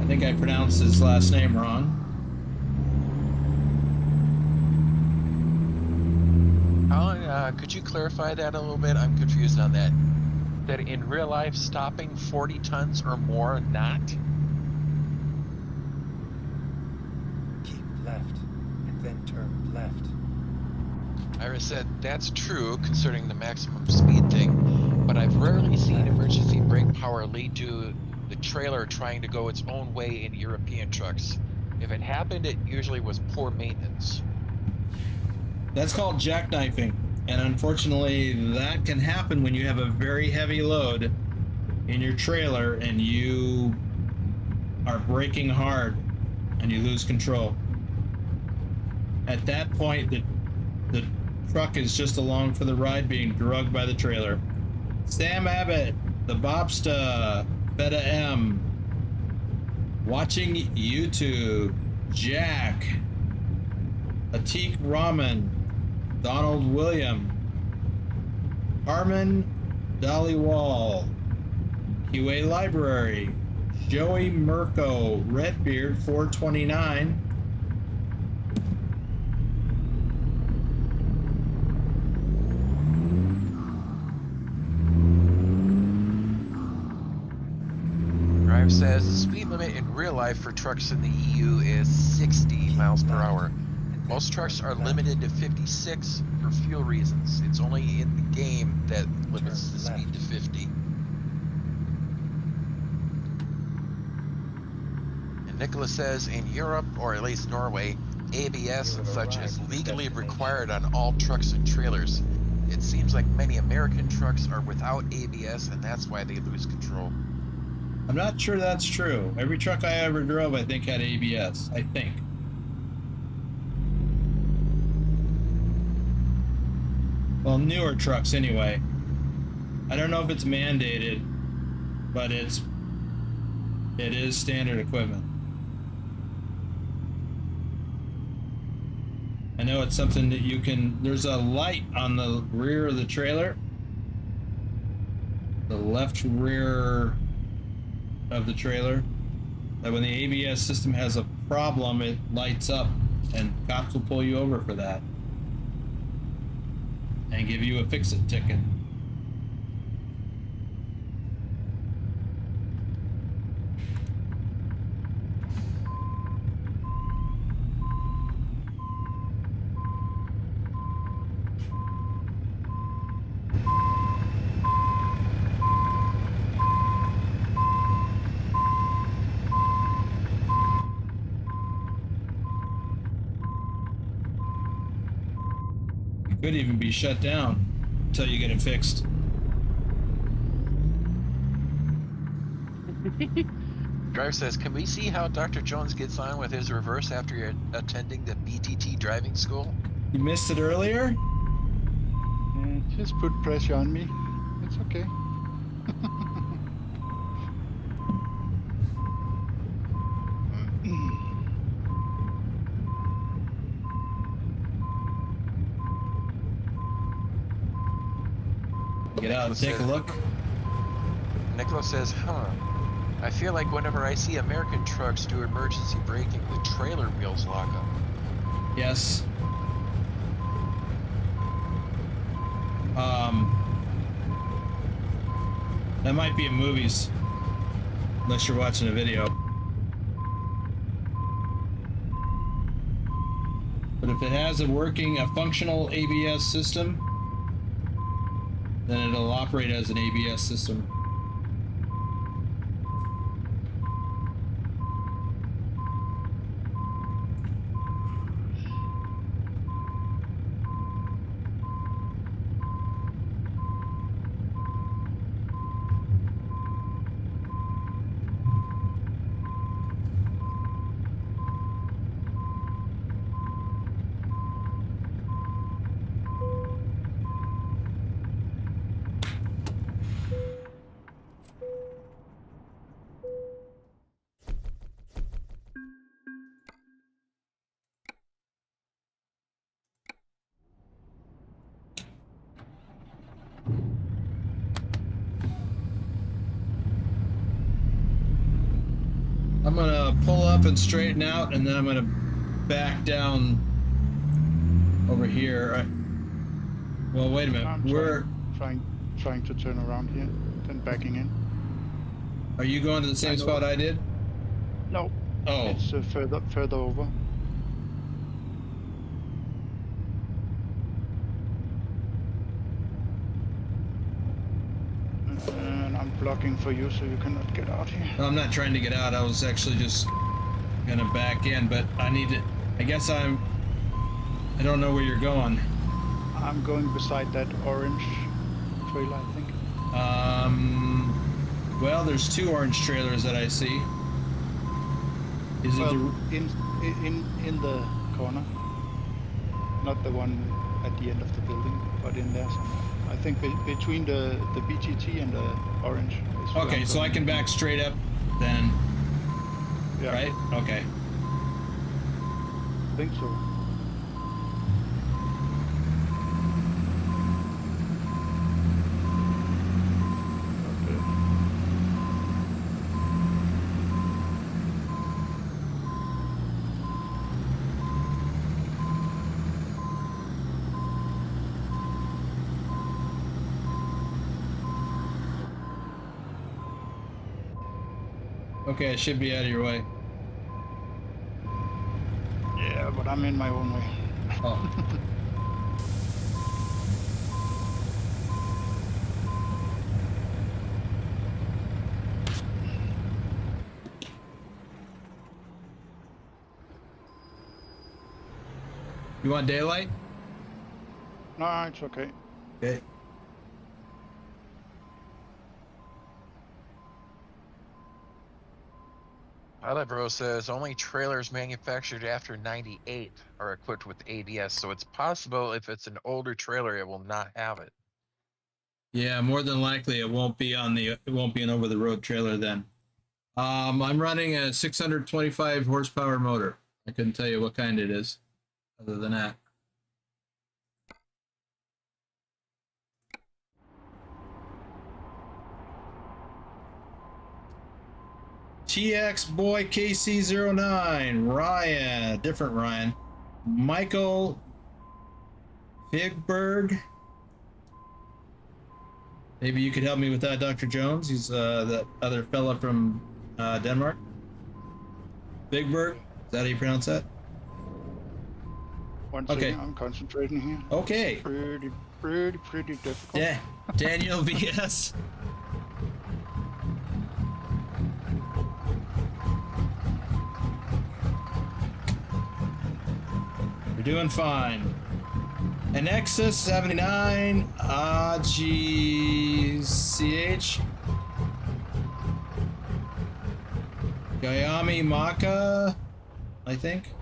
I think I pronounced his last name wrong. Could you clarify that a little bit? I'm confused on that. That in real life, stopping 40 tons or more, not? Keep left, and then turn left. Ira said that's true concerning the maximum speed thing, but I've rarely seen emergency brake power lead to the trailer trying to go its own way in European trucks. If it happened, it usually was poor maintenance. That's called jackknifing. And unfortunately, that can happen when you have a very heavy load in your trailer and you are braking hard and you lose control. At that point, the truck is just along for the ride, being drugged by the trailer. Sam Abbott, the Bobsta, Beta M, watching YouTube, Jack, Atik Rahman, Donald William, Harmon Dollywall, QA Library, Joey Mirko, Redbeard 429, Drive says the speed limit in real life for trucks in the EU is 60 miles per hour. Most trucks are limited to 56 for fuel reasons. It's only in the game that limits the speed to 50. And Nicholas says in Europe, or at least Norway, ABS and such is legally required on all trucks and trailers. It seems like many American trucks are without ABS, and that's why they lose control. I'm not sure that's true. Every truck I ever drove, I think, had ABS. I think. Well, newer trucks anyway. I don't know if it's mandated, but it is standard equipment. I know it's something that you can, there's a light on the rear of the trailer. The left rear of the trailer. That when the ABS system has a problem, it lights up, and cops will pull you over for that. And give you a fix-it ticket. Could even be shut down until you get it fixed. Drive says, can we see how Dr. Jones gets on with his reverse after attending the BTT driving school? You missed it earlier? Just put pressure on me. It's okay. Get out and take a look. Nicholas says, huh. I feel like whenever I see American trucks do emergency braking, the trailer wheels lock up. Yes. That might be in movies, unless you're watching a video. But if it has a functional ABS system, then it'll operate as an ABS system. I'm gonna pull up and straighten out, and then I'm gonna back down over here. Well, wait a minute. I'm trying to turn around here, then backing in. Are you going to the same spot I did? No. Oh. It's further over. And I'm blocking for you, so you cannot get out here. No, I'm not trying to get out. I was actually just gonna back in, but I need to. I guess I don't know where you're going. I'm going beside that orange trailer, I think. Well, there's two orange trailers that I see. Is it the... in the corner, not the one at the end of the building, but in there somewhere. I think between the BTT and the orange. Okay, so I can back straight up then. Yeah. Right? Okay. I think so. Okay, I should be out of your way. Yeah, but I'm in my own way. Oh. You want daylight? No, it's okay. Okay. Pilot Bro says only trailers manufactured after 98 are equipped with ABS, so it's possible if it's an older trailer, it will not have it. Yeah, more than likely it won't be an over-the-road trailer then. I'm running a 625 horsepower motor. I couldn't tell you what kind it is, other than that. TX Boy KC09, Ryan, different Ryan, Michael Figberg. Maybe you could help me with that, Dr. Jones. He's that other fella from Denmark. Bigberg, is that how you pronounce that? One second, I'm concentrating here. Okay. Pretty difficult. Yeah, Daniel VS. Doing fine. An Nexus 79 AGCH Gayami Maka, I think.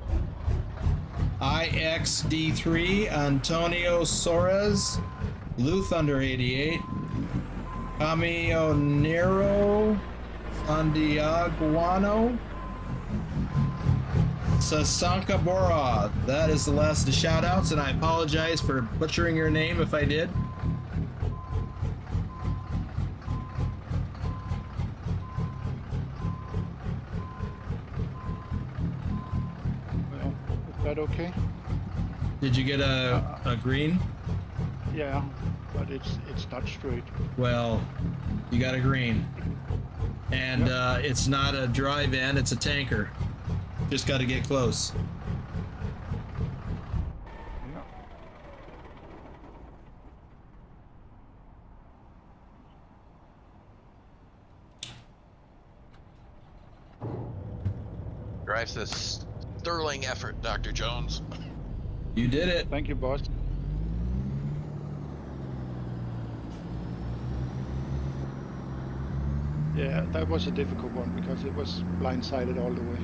IXD3 Antonio Soares, Blue Thunder 88, Camionero Sandiaguano, Sasanka Bora. That is the last of the shout outs, and I apologize for butchering your name if I did. that okay? Did you get a green? Yeah, but it's not straight. Well, you got a green. And it's not a dry van, it's a tanker. Just got to get close. Yeah. Drives a sterling effort, Dr. Jones. You did it. Thank you, boss. Yeah, that was a difficult one because it was blindsided all the way.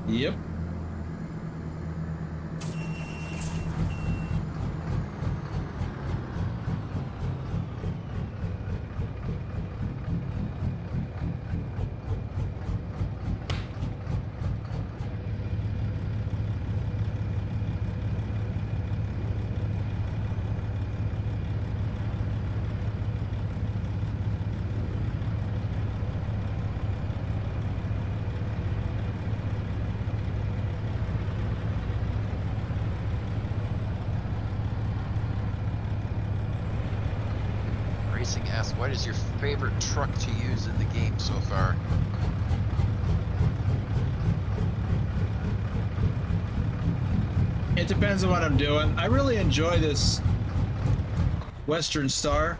Yep. Racing asks, what is your favorite truck to use in the game so far? It depends on what I'm doing. I really enjoy this Western Star.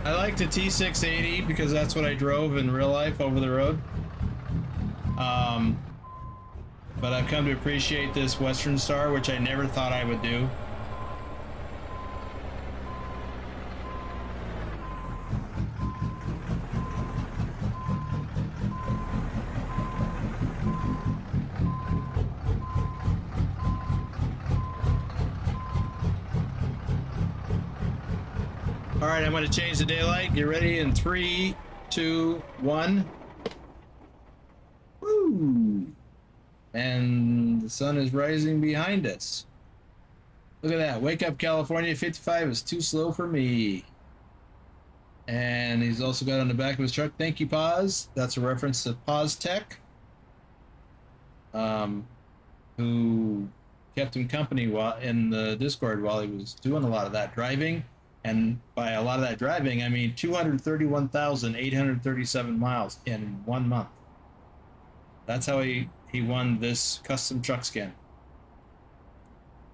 I like the T680 because that's what I drove in real life over the road. But I've come to appreciate this Western Star, which I never thought I would do. All right, I'm going to change the daylight. Get ready in 3, 2, 1. Woo! And the sun is rising behind us. Look at that. Wake up, California. 55 is too slow for me. And he's also got on the back of his truck, thank you, Paz. That's a reference to Paz Tech, who kept him company while in the Discord while he was doing a lot of that driving. And by a lot of that driving, I mean 231,837 miles in 1 month. That's how he won this custom truck skin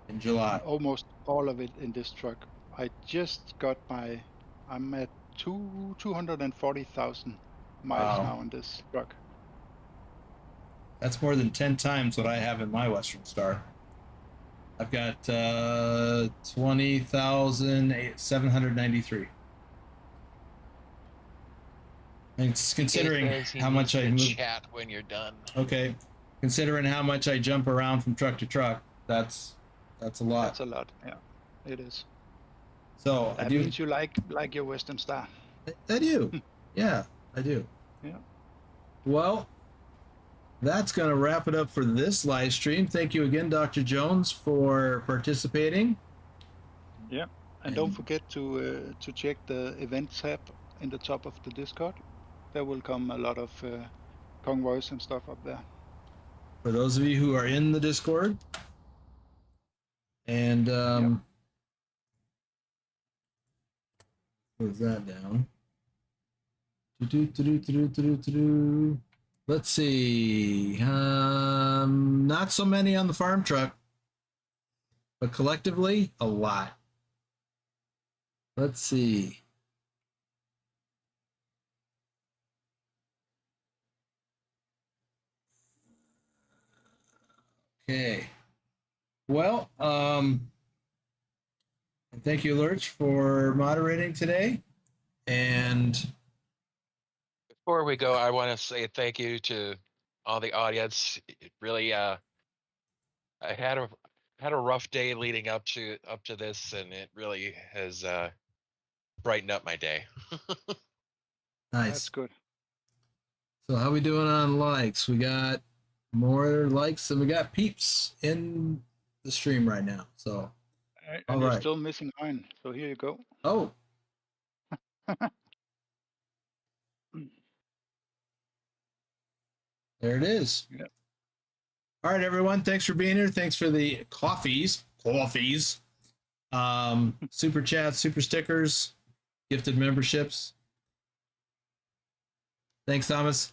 in July. Almost all of it in this truck. I just got I'm at 240,000 miles Wow. now in this truck. That's more than 10 times what I have in my Western Star. I've got 20,793. It's considering how much I move. Chat when you're done. Okay, considering how much I jump around from truck to truck, that's a lot. That's a lot. Yeah, it is. So That means you like your Western Star. I do. Yeah, I do. Yeah. Well, that's going to wrap it up for this live stream. Thank you again, Dr. Jones, for participating. Yeah, and don't forget to check the events tab in the top of the Discord. There will come a lot of convoys and stuff up there. For those of you who are in the Discord, and close that down. Let's see. Not so many on the farm truck, but collectively, a lot. Let's see. Okay. Well, thank you, Lurch, for moderating today. And before we go, I want to say thank you to all the audience. It really, I had a rough day leading up to this, and it really has brightened up my day. nice. That's good. So how we doing on likes? We got more likes than we got peeps in the stream right now. So and you're still missing mine. So here you go. Oh. There it is. Yeah. All right, everyone. Thanks for being here. Thanks for the coffees, super chats, super stickers, gifted memberships. Thanks, Thomas.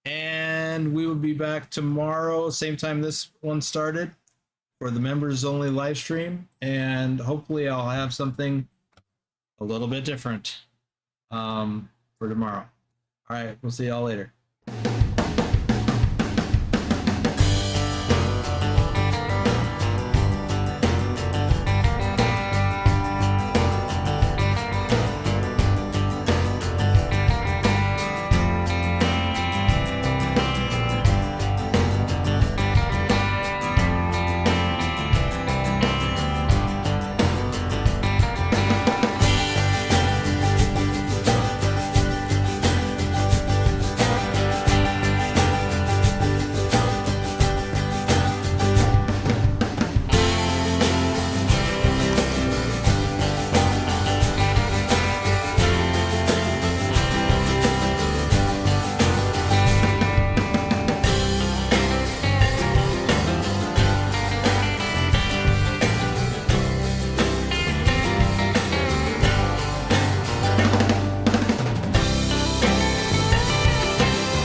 And we will be back tomorrow, same time this one started, for the members only live stream. And hopefully I'll have something a little bit different for tomorrow. All right, we'll see y'all later.